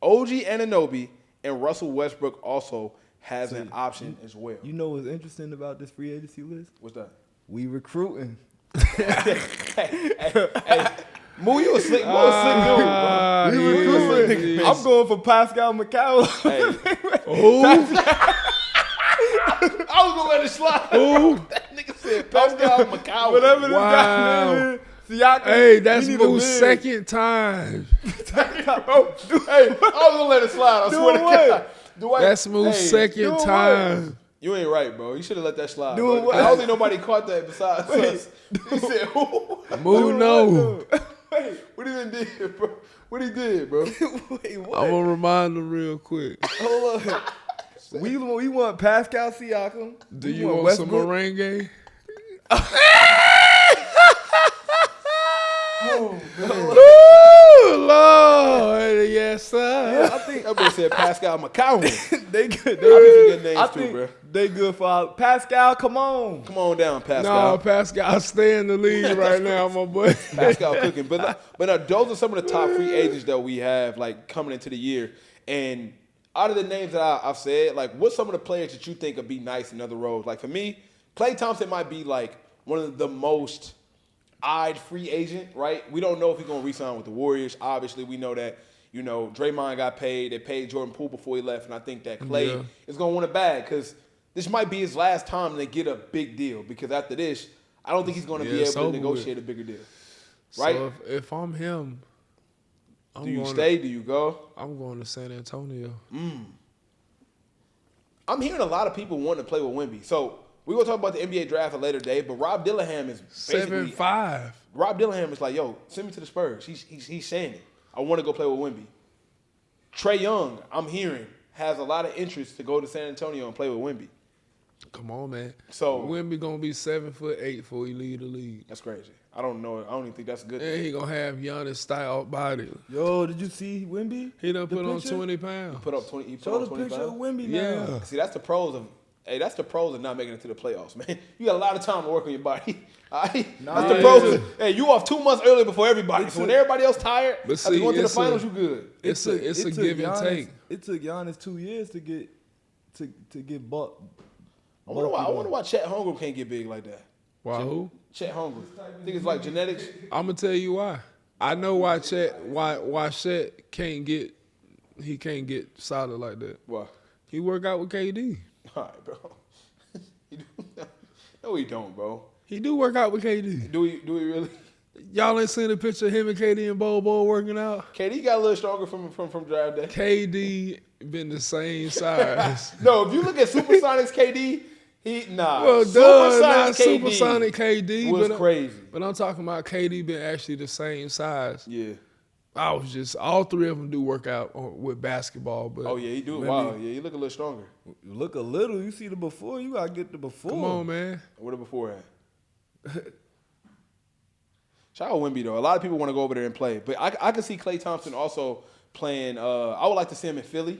OG Anunoby. And Russell Westbrook also has an option as well. You know what's interesting about this free agency list? What's that? We recruiting. Hey, Moo, you a slick dude, bro. We recruiting. I'm going for Pascal McCallum. I was gonna let it slide. That nigga said Pascal McCallum. Whatever this Wow. guy name is. Siakam. Hey, that's we need a Moo's big. second time. Hey, I was gonna let it slide. I swear to God. Dwight, That's Moo's second time. You ain't right, bro. You should have let that slide. Doing Bro. what? I don't think nobody caught that besides us. He said, who? Moo, no. What he done did, bro? What he did, bro? Wait, what? I'm going to remind them real quick. Hold on. We want Pascal Siakam. Do We you want some Westbrook. merengue? Woo, Lord, yes, sir. I think I said Pascal McCowan. They good. I be forgetting names I too, think bro. they good for Pascal. Come on. Come on down, Pascal. No, Pascal, stay in the league right now, my boy. Pascal cooking. But those are some of the top free agents that we have like coming into the year. And out of the names that I've said, like, what's some of the players that you think would be nice in other roles? Like, for me, Klay Thompson might be, like, one of the most eyed free agent, right? We don't know if he's going to re-sign with the Warriors. Obviously, we know that, you know, Draymond got paid. They paid Jordan Poole before he left, and I think that Klay is going to want a bag because this might be his last time to get a big deal because after this, I don't think he's going to be able to negotiate a bigger deal, right? So if I'm him, do you stay? Do you go? I'm going to San Antonio. I'm hearing a lot of people wanting to play with Wemby. So we're going to talk about the NBA draft at a later date, but Rob Dillingham is basically 7'5". Rob Dillingham is like, yo, send me to the Spurs. He's saying it. I want to go play with Wemby. Trae Young, I'm hearing, has a lot of interest to go to San Antonio and play with Wemby. Come on, man. So Wemby gonna be 7'8" before he leave the league. That's crazy. I don't know. I don't even think that's a good And thing. he gonna have Giannis style body. Yo, did you see Wemby? He done put on picture? 20 pounds. Put up 20. He put Show on the 25. picture of Wemby now. Yeah. See, that's the pros of not making it to the playoffs, man. You got a lot of time to work on your body. All right? That's the pros. Hey, you off 2 months early before everybody. So when everybody else tired, But after see, going to the it's finals, you good. It's a give and take. It took Giannis 2 years to get bought. I wonder why Chet Holmgren can't get big like that. Why who? Chet Holmgren. I think it's like genetics. I'm gonna tell you why. I know why Chet can't get solid like that. Why? He work out with KD. All right, bro. He do? No, he don't, bro. He do work out with KD. Do we really? Y'all ain't seen a picture of him and KD and Bobo working out? KD got a little stronger from draft day. KD been the same size. No, if you look at Supersonics KD, Well, Supersonics Supersonic KD was crazy. But I'm talking about KD been actually the same size. Yeah. All three of them do work out with basketball. But Oh, yeah, he do. Wow, yeah, he look a little stronger. You look a little. You see the before. You gotta get the before. Come on, man. Where the before at? Shout out Wemby, though. A lot of people want to go over there and play. But I can see Klay Thompson also playing. I would like to see him in Philly.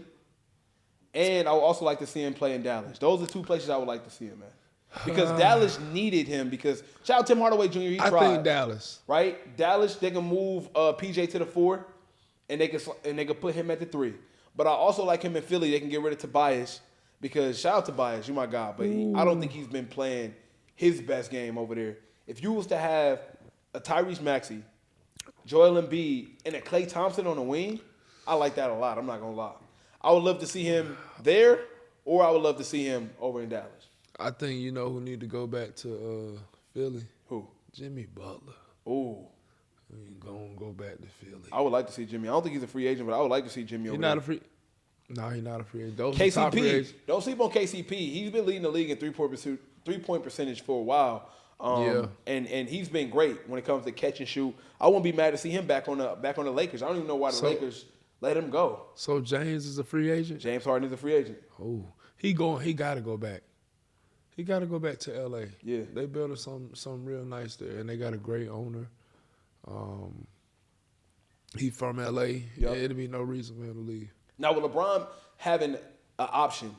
And I would also like to see him play in Dallas. Those are two places I would like to see him at. Because Dallas needed him. Because shout out Tim Hardaway Jr. He tried. I think Dallas. Right? Dallas, they can move PJ to the 4, and they can put him at the 3. But I also like him in Philly. They can get rid of Tobias. Because shout out Tobias, you my guy. But I don't think he's been playing his best game over there. If you was to have a Tyrese Maxey, Joel Embiid, and a Klay Thompson on the wing, I like that a lot. I'm not going to lie. I would love to see him there, or I would love to see him over in Dallas. I think you know who need to go back to Philly. Who? Jimmy Butler. Ooh. He gonna go back to Philly. I would like to see Jimmy. I don't think he's a free agent, but I would like to see Jimmy over there. No, he's not a free agent. Those are top free KCP. agents. Don't sleep on KCP. He's been leading the league in three-point percentage for a while. And he's been great when it comes to catch and shoot. I wouldn't be mad to see him back on the Lakers. I don't even know why the Lakers let him go. So James is a free agent? James Harden is a free agent. Oh, he got to go back. He got to go back to L.A. Yeah. They built something real nice there, and they got a great owner. He from L.A. Yep. It'd be no reason for him to leave. Now, with LeBron having an option,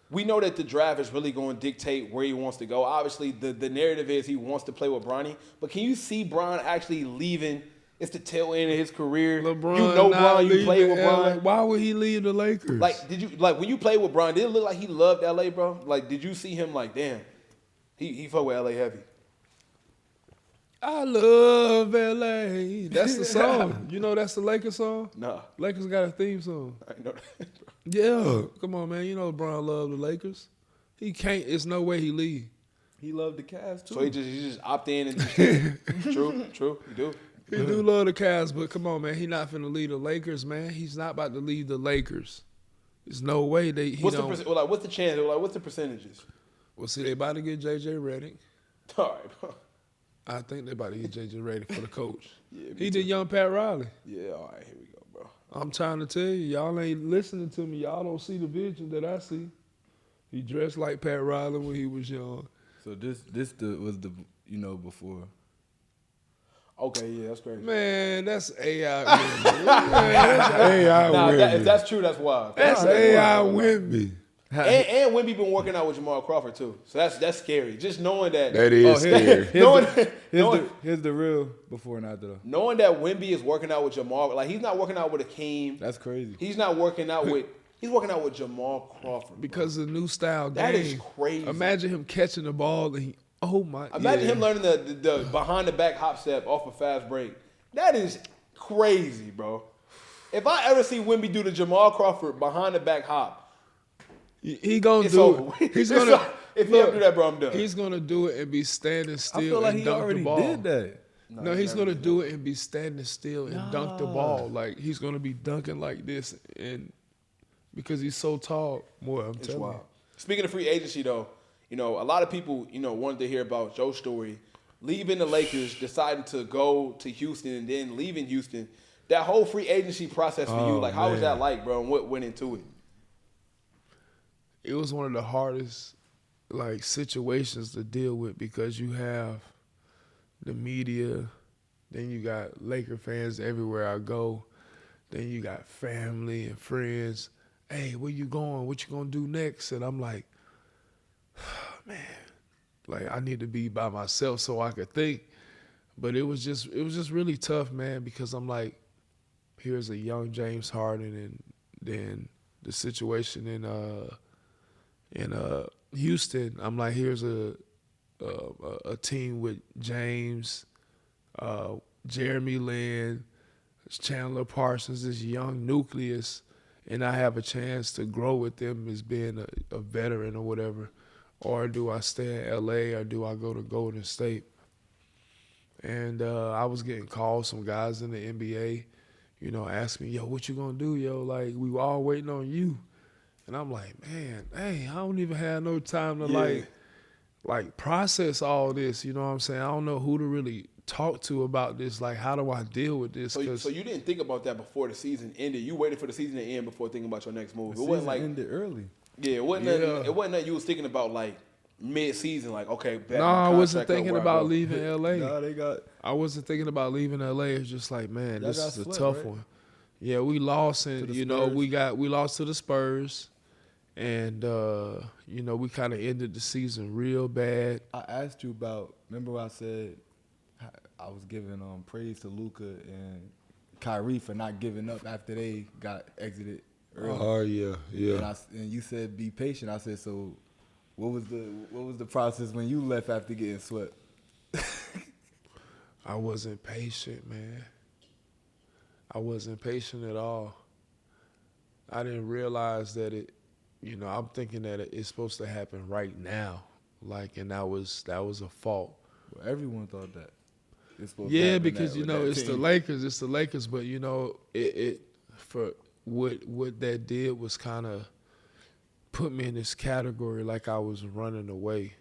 we know that the draft is really going to dictate where he wants to go. Obviously, the narrative is he wants to play with Bronny. But can you see Bron actually leaving? It's the tail end of his career. LeBron, you know Bron, you played with Bron. Why would he leave the Lakers? Like, when you played with Bron, did it look like he loved LA, bro? Like, did you see him like, damn, he fuck with LA heavy? I love L.A. That's the song. You know that's the Lakers song? Nah. Lakers got a theme song. I know that, bro. Yeah. Come on, man. You know LeBron love the Lakers. He can't. It's no way he leave. He loved the Cavs too. So he just opt in and just true. You do. He do love the Cavs, but come on, man. He not finna leave the Lakers, man. He's not about to leave the Lakers. There's no way What's the chance? What's the percentages? Well, see, they about to get J.J. Redick. All right, bro. I think they about to get J.J. Redick for the coach. Yeah, he did young Pat Riley. Yeah, all right, here we go, bro. I'm trying to tell you, y'all ain't listening to me. Y'all don't see the vision that I see. He dressed like Pat Riley when he was young. So this was the before. Okay, yeah, that's crazy. Man, that's AI Wemby. Man, that's AI Nah, Wemby. if that's true, that's wild. That's AI Wemby. And Wemby been working out with Jamal Crawford too, so that's scary. Just knowing that. That is scary. Here's the real before and after though. Knowing that Wemby is working out with Jamal, like he's not working out with Akeem. That's crazy. He's not working out with. He's working out with Jamal Crawford Because of the new style game. That is crazy. Imagine him catching the ball and Imagine him learning the behind the back hop step off a fast break. That is crazy, bro. If I ever see Wemby do the Jamal Crawford behind the back hop, he gonna it's do over. it. He's gonna if he ever do that, bro, I'm done. He's gonna do it and be standing still. I feel like and he dunk already the ball. did that. No, he's gonna do it and be standing still and dunk the ball. Like he's gonna be dunking like this, and because he's so tall, I'm telling you. Speaking of free agency, though, a lot of people, wanted to hear about Joe's story, leaving the Lakers, deciding to go to Houston, and then leaving Houston. That whole free agency process for you, like, how was that like, bro, and what went into it? It was one of the hardest, like, situations to deal with because you have the media, then you got Laker fans everywhere I go, then you got family and friends. Hey, where you going? What you gonna do next? And I'm like, man, like I need to be by myself so I could think. But it was just really tough, man, because I'm like, here's a young James Harden, and then the situation in Houston. I'm like, here's a team with James, Jeremy Lin, Chandler Parsons, this young nucleus, and I have a chance to grow with them as being a veteran or whatever. Or do I stay in LA or do I go to Golden State? And I was getting calls from guys in the NBA, asking me, yo, what you gonna do, yo? Like, we were all waiting on you. And I'm like, man, hey, I don't even have no time to like process all this, you know what I'm saying? I don't know who to really talk to about this. Like, how do I deal with this? So you didn't think about that before the season ended. You waited for the season to end before thinking about your next move. It wasn't like ended early. Yeah, it wasn't that you was thinking about like mid-season, like, okay, no, I wasn't thinking about leaving LA. No, I wasn't thinking about leaving LA. It's just like, man, this is a tough one. Yeah, we lost, and we lost to the Spurs, and we kind of ended the season real bad. I asked you about. Remember what I said? I was giving praise to Luka and Kyrie for not giving up after they got exited early. Oh yeah. And you said be patient. I said, so what was the process when you left after getting swept? I wasn't patient, man. I wasn't patient at all. I didn't realize that I'm thinking that it's supposed to happen right now. Like, and that was a fault. Well, everyone thought that. Yeah, because it's the Lakers. It's the Lakers, but it for what that did was kind of put me in this category like I was running away,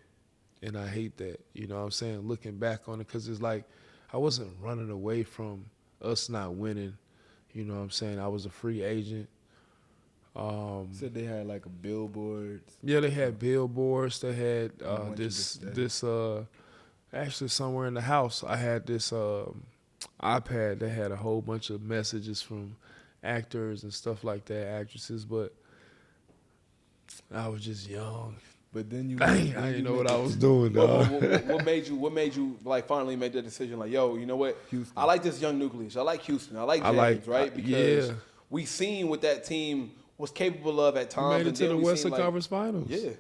and I hate that. You know what I'm saying? Looking back on it, because it's like I wasn't running away from us not winning. You know what I'm saying? I was a free agent. Said they had like a billboard. Yeah, they had billboards. They had this. Actually, somewhere in the house, I had this iPad that had a whole bunch of messages from actors and stuff like that, actresses, but I was just young. But then I didn't know what I was doing, dog. What made you like finally make that decision? Like, yo, you know what? Houston. I like this young nucleus. I like Houston. I like James, right? Because we seen what that team was capable of at times. We made it to the Western Conference Finals. Yeah.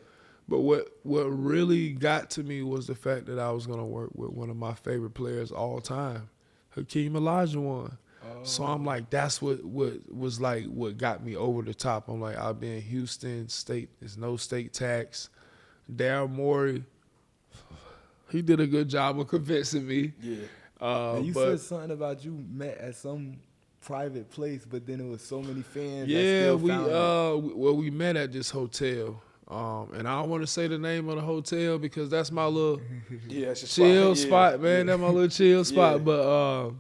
But what really got to me was the fact that I was going to work with one of my favorite players all time, Hakeem Olajuwon. So I'm like, that's what was like what got me over the top. I'm like, I'll be in Houston, there's no state tax. Daryl Morey, he did a good job of convincing me. Yeah. And you said something about you met at some private place, but then it was so many fans. Yeah, we met at this hotel. And I don't want to say the name of the hotel because that's my little chill spot, man. That's my little chill spot. But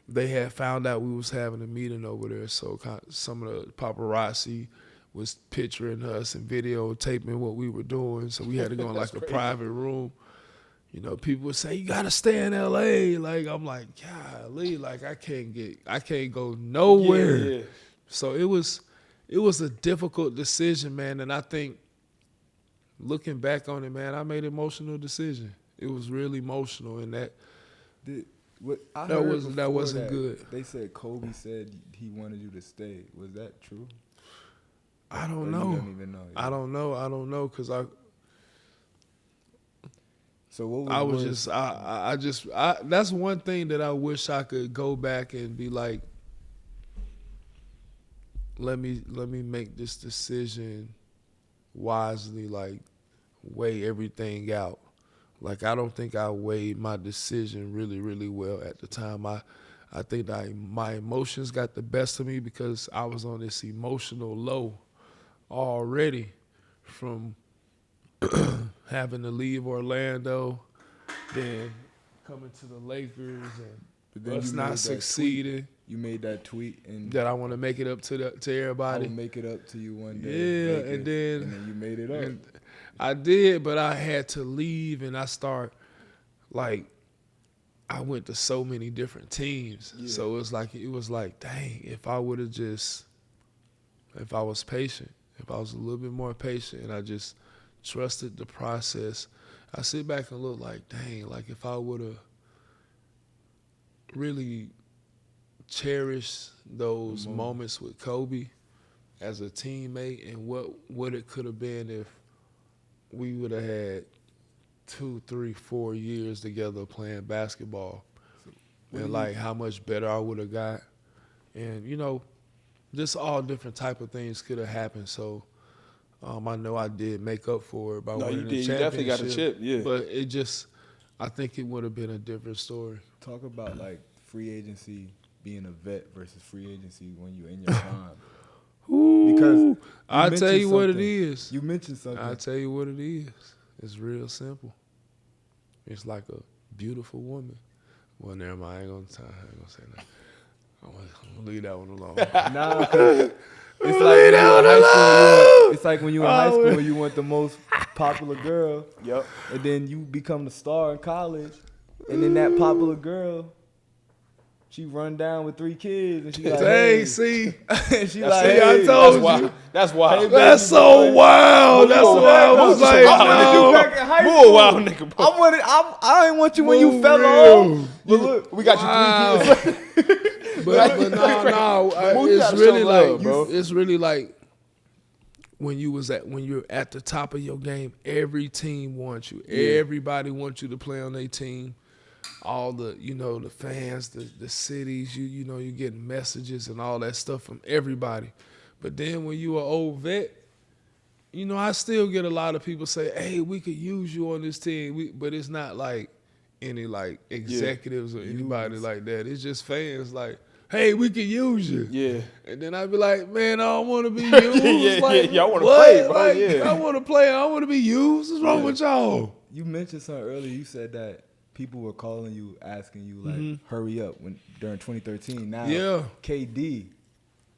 they had found out we was having a meeting over there, so some of the paparazzi was picturing us and videotaping what we were doing. So we had to go in like a private room. people would say, you got to stay in L.A. Like, I'm like, golly, like, I can't go nowhere. Yeah. So it was a difficult decision, man. And I think looking back on it, man, I made an emotional decision. It was really emotional, and that wasn't good. They said Kobe said he wanted you to stay. Was that true? I don't know. You don't even know. I don't know, because So what was I just that's one thing that I wish I could go back and be like, let me make this decision wisely, like weigh everything out. Like, I don't think I weighed my decision really, really well at the time. I think my emotions got the best of me because I was on this emotional low already from having to leave Orlando, then coming to the Lakers and us not succeeding. You made that tweet and that I want to make it up to everybody. I will make it up to you one day. Yeah, and then you made it up. I did, but I had to leave, and I went to so many different teams. Yeah. So it was like, dang, if I was patient, if I was a little bit more patient and I just trusted the process, I sit back and look like, dang, like if I would have really cherished those moments with Kobe as a teammate, and what it could have been if we would have had 2, 3, 4 years together playing basketball, and like how much better I would have got. And, just all different type of things could have happened. So I know I did make up for it by winning the championship. You definitely got a chip, yeah. But I think it would have been a different story. Talk about like free agency, being a vet versus free agency when you're in your prime. Because I'll tell you what it is. You mentioned something. I'll tell you what it is. It's real simple. It's like a beautiful woman. Well, never mind. I ain't gonna say that. I'm gonna leave that one alone. Nah, it's like when you in high school, you want the most popular girl. Yep. And then you become the star in college, and then that popular girl, she run down with 3 kids, and she like, hey, see, and she that's like, hey, I told you. That's wild. Hey, that's so wild. That's what I was like. You a wild nigga, bro. I didn't want you when you fell off. But look, we got you 3 kids. but no, it's really like when you're at the top of your game, every team wants you. Yeah. Everybody wants you to play on their team. All the the fans, the cities, you getting messages and all that stuff from everybody. But then when you an old vet, I still get a lot of people say, "Hey, we could use you on this team," but it's not like any like executives or anybody like that. It's just fans like, "Hey, we could use you." Yeah. And then I'd be like, "Man, I don't want to be used." Y'all want to play, bro. Like, yeah. I want to play. I want to be used. What's wrong with y'all? You mentioned something earlier. You said that people were calling you, asking you, like, hurry up during 2013. Now, KD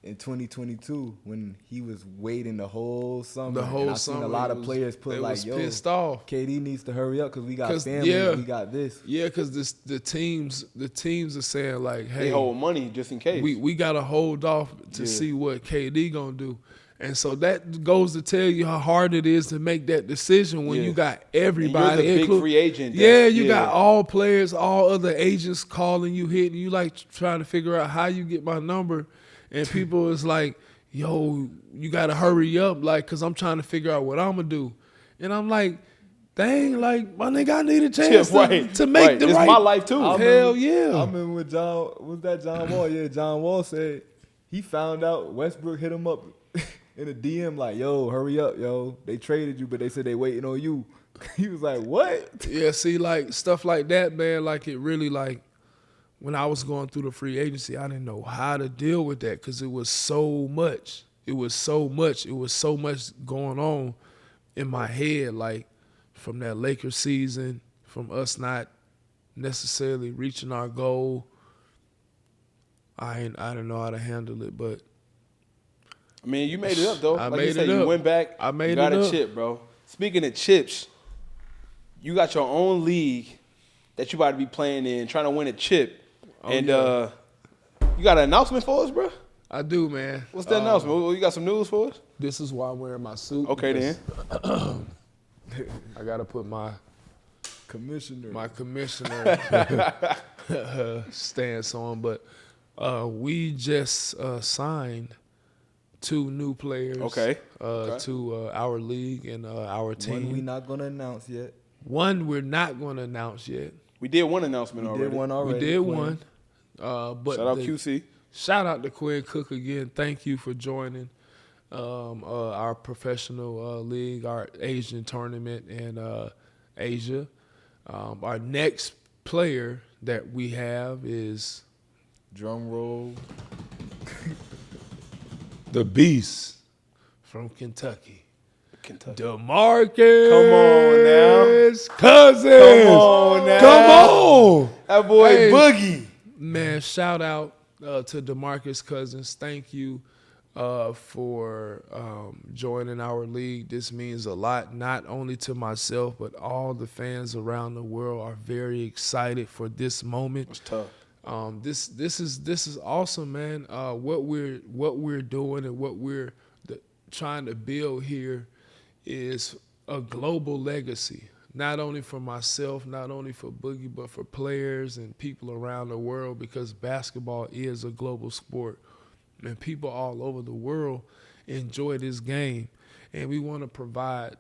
in 2022, when he was waiting the whole summer. I've seen a lot of players put like, yo, pissed off. KD needs to hurry up because we got family, we got this. Yeah, because the teams are saying, like, hey. They hold money just in case. We got to hold off to see what KD going to do. And so that goes to tell you how hard it is to make that decision when you got everybody. And you're the big free agent. You got all players, all other agents calling you, hitting you, like trying to figure out how you get my number. And people is like, yo, you got to hurry up, like, because I'm trying to figure out what I'm going to do. And I'm like, dang, like, my nigga, I need a chance to make the it's right. my life, too. Hell yeah. I remember when John Wall? Yeah, John Wall said he found out Westbrook hit him up in a DM like, yo, hurry up, yo. They traded you, but they said they waiting on you. He was like, what? Yeah, see, like, stuff like that, man, like, it really, like, when I was going through the free agency, I didn't know how to deal with that because it was so much. It was so much going on in my head, like, from that Lakers season, from us not necessarily reaching our goal. I didn't know how to handle it, but I mean, you made it up, though. I like made you said, it up. You went back. I made you got it a up. chip, bro. Speaking of chips, you got your own league that you about to be playing in, trying to win a chip. You got an announcement for us, bro? I do, man. What's the announcement? You got some news for us? This is why I'm wearing my suit. Okay, then. I got to put my commissioner stance on, but we just signed 2 new players to our league and our team. One we're not going to announce yet. One we're not going to announce yet. We did one announcement already. We did one. But shout out QC. Shout out to Quinn Cook again. Thank you for joining our professional league, our Asian tournament in Asia. Our next player that we have is drum roll. The Beast from Kentucky. DeMarcus. Come on now. Cousins. Come on now. Come on. That boy Boogie. Man, shout out to DeMarcus Cousins. Thank you for joining our league. This means a lot, not only to myself, but all the fans around the world are very excited for this moment. It's tough. This is awesome, man. What we're doing and what we're trying to build here is a global legacy, not only for myself, not only for Boogie, but for players and people around the world, because basketball is a global sport and people all over the world enjoy this game. And we want to provide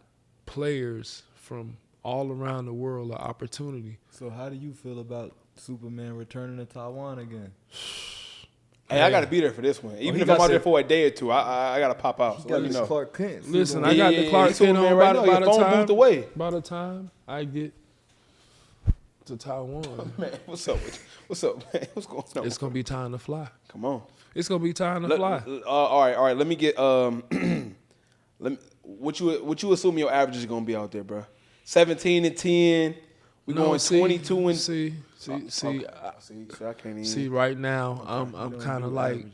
players from all around the world an opportunity. So how do you feel about Superman returning to Taiwan again? Hey, I got to be there for this one. Even if I'm out there for a day or two, I got to pop out. So got this Clark Kent. Listen, I got the Clark Kent on right now. Your phone booth away. By the time I get to Taiwan. Man, what's up, man? What's going on? It's going to be time to fly. Come on. It's going to be time to fly. All right. Let me get what you assume your average is going to be out there, bro? 17-10. We're going 22 and see. I can't even. See, right now I'm kind of like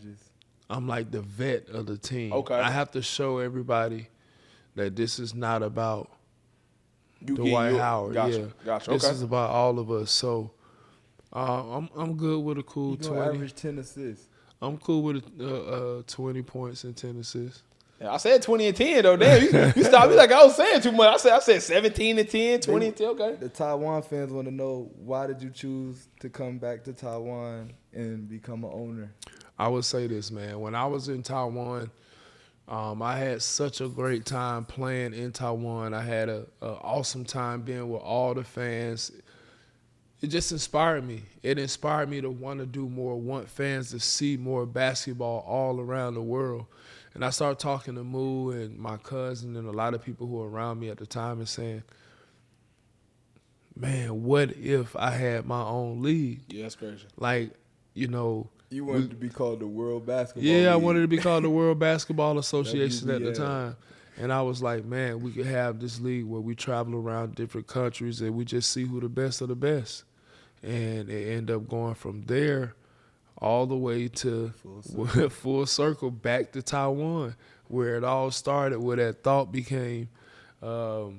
I'm like the vet of the team. Okay. I have to show everybody that this is not about Dwight Howard. Gotcha. This is about all of us. So I'm good with a cool 20. Average 10 assists. I'm cool with 20 points and 10 assists. Yeah, I said 20 and 10 though. Damn, you stopped me like I was saying too much. I said 17 and 10, 20 and 10. Okay. The Taiwan fans want to know, why did you choose to come back to Taiwan and become an owner? I would say this, man. When I was in Taiwan, I had such a great time playing in Taiwan. I had an awesome time being with all the fans. It just inspired me. It inspired me to want to do more, want fans to see more basketball all around the world. And I started talking to Moo and my cousin and a lot of people who were around me at the time and saying, man, what if I had my own league? Yeah, that's crazy. Like, you know. You wanted to be called the World Basketball League. I wanted to be called the World Basketball Association at the time. And I was like, man, we could have this league where we travel around different countries and we just see who the best of the best. And it ended up going from there all the way to full circle back to Taiwan, where it all started, where that thought became a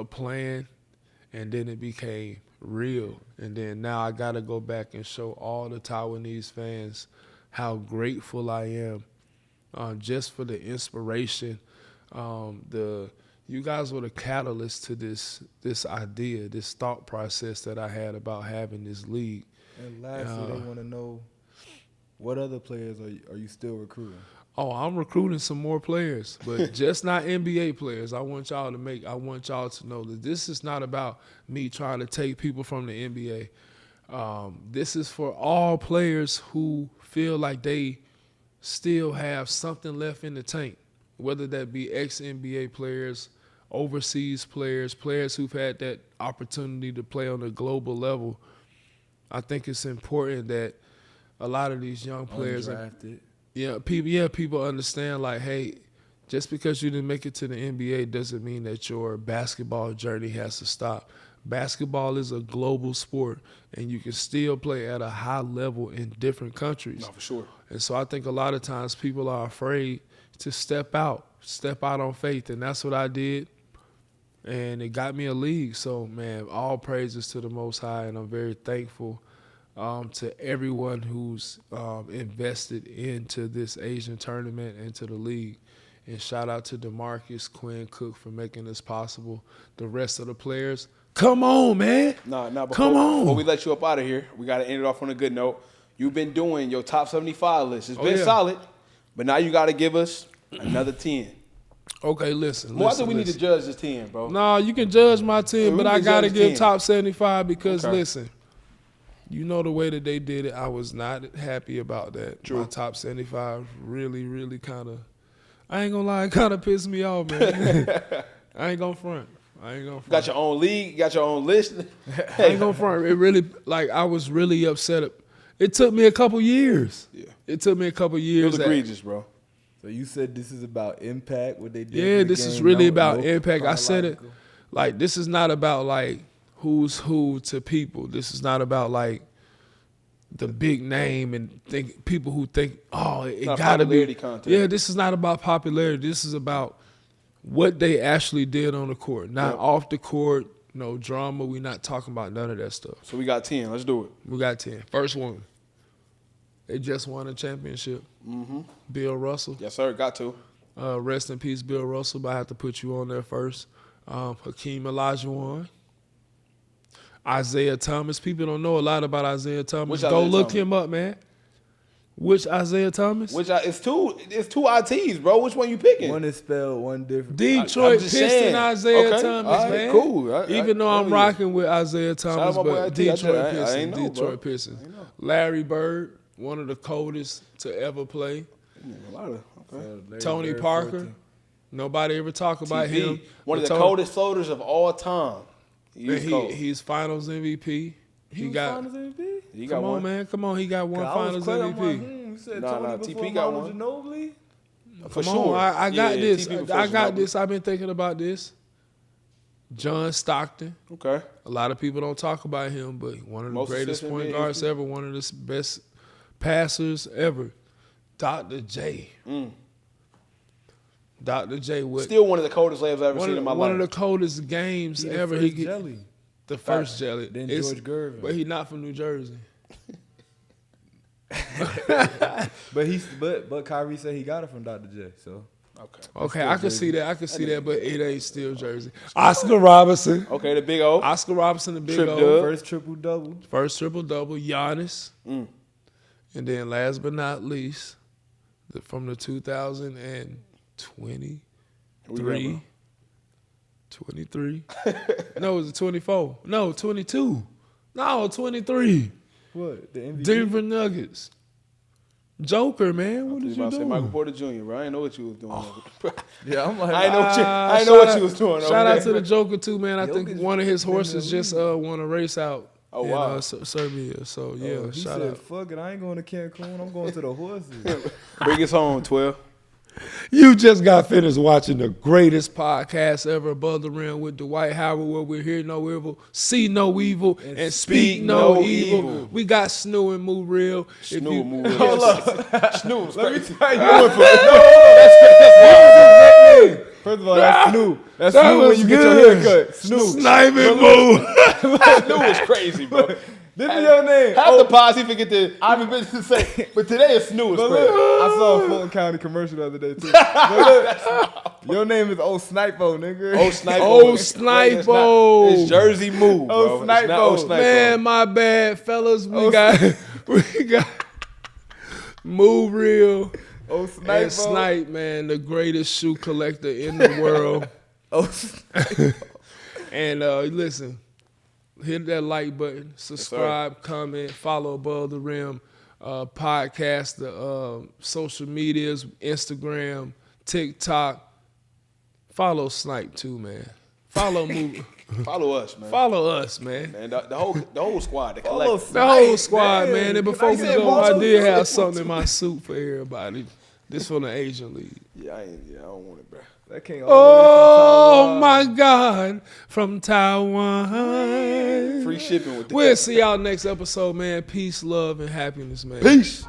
plan, and then it became real. And then now I got to go back and show all the Taiwanese fans how grateful I am just for the inspiration. You guys were the catalyst to this idea, this thought process that I had about having this league. And lastly, they want to know, what other players are you still recruiting? Oh, I'm recruiting some more players, but just not NBA players. I want y'all to know that this is not about me trying to take people from the NBA. This is for all players who feel like they still have something left in the tank, whether that be ex-NBA players, overseas players, players who've had that opportunity to play on a global level. I think it's important that a lot of these young players, people understand, like, hey, just because you didn't make it to the NBA doesn't mean that your basketball journey has to stop. Basketball is a global sport, and you can still play at a high level in different countries. No, for sure. And so I think a lot of times people are afraid to step out on faith, and that's what I did. and it got me a league. So, man, all praises to the Most High, and I'm very thankful to everyone who's invested into this Asian tournament and to the league. And shout out to DeMarcus, Quinn Cook for making this possible. The rest of the players, come on, man. Come on. Before we let you up out of here, we got to end it off on a good note. You've been doing your top 75 list. It's been solid, but now you got to give us another 10. Okay, listen. I think we need to judge this 10, bro. No, you can judge my 10, but I got to give 10. top 75 because, listen, you know the way that they did it, I was not happy about that. True. My top 75 really, really kind of, I ain't going to lie, it kind of pissed me off, man. I ain't going to front. Got your own league, got your own list. I ain't going to front. It really, I was really upset. It took me a couple years. Yeah. It took me a couple years. It was egregious, bro. So you said this is about impact, what they did. Yeah, this is really about impact. I said it, this is not about, who's who to people. This is not about, the big name and people who think, it got to be. Content. Yeah, this is not about popularity. This is about what they actually did on the court, not off the court, no drama. We're not talking about none of that stuff. So we got 10. Let's do it. We got 10. First one. They just won a championship. Mm-hmm. Bill Russell. Yes, sir. Got to. Rest in peace, Bill Russell, but I have to put you on there first. Hakeem Olajuwon. Isaiah Thomas. People don't know a lot about Isaiah Thomas. Go look him up, man. Which Isaiah Thomas? It's two ITs, bro. Which one you picking? One is spelled, one different. Detroit Piston Isaiah Thomas, right, man. Cool. Even though I'm rocking with Isaiah Thomas, but Detroit Pistons. Detroit Pistons. Larry Bird, one of the coldest to ever play. Tony Parker. 14. Nobody ever talk about him. One of the coldest floaters of all time. He's Finals MVP. He got Finals MVP? Come on, man. Come on. He got one Finals MVP. You said TP got one. Ginobili? For sure. I got this. I got this. I've been thinking about this. John Stockton. Okay. A lot of people don't talk about him, but one of the greatest point guards ever, one of the best passers ever. Dr. J. Dr. J. Still one of the coldest layups I've ever seen in my life. One of the coldest games ever. The first jelly. Then George Gervin. But he's not from New Jersey. But Kyrie said he got it from Dr. J. So okay, I can see that. But it ain't still Jersey. Oscar Robertson. Okay, the big O. Oscar Robertson, the big O. First triple double. Giannis. And then last but not least, from the 2023. 23. No, it was 24. No, 22. No, 23. What? The MVP? Denver Nuggets. Joker, man. What did you do? Michael Porter Jr., bro. I didn't know what you was doing. Yeah, I'm like, I know what you was doing. Shout out to the Joker, too, man. I think one of his horses just won a race out in Serbia. So, yeah, shout out. Fuck it, I ain't going to Cancun. I'm going to the horses. Bring us home, 12. You just got finished watching the greatest podcast ever, Above the Rim, with Dwight Howard, where we hear no evil, see no evil, and speak no evil. We got Snoo and Moo Real. Snoo and Moo Real. Hold up. Snoo was crazy. First of all, that's Snoo. That's Snoo when you get your haircut. Snoo. Sniping Moo. Snoo was crazy, bro. This is your name. Half the pods he forget to say, but today is Snoo. I saw a Fulton County commercial the other day too. Your name is Old Snipo, nigga. Old Snipo. It's Jersey Moo, bro. Old Snipo. Man, my bad, fellas. We got Moo Real and Snipe, man, the greatest shoe collector in the world. And listen. Hit that like button, subscribe, comment, follow Above the Rim podcast, the social medias, Instagram, TikTok. Follow Snipe too, man. Follow me. Follow us, man. Follow us, man. And the whole squad, the collective. The whole squad, man. And before we go, I did have something in my suit for everybody. This from the Asian League. Yeah, I don't want it, bro. That came oh my God, from Taiwan. Free shipping with the We'll see y'all next episode, man. Peace, love, and happiness, man. Peace.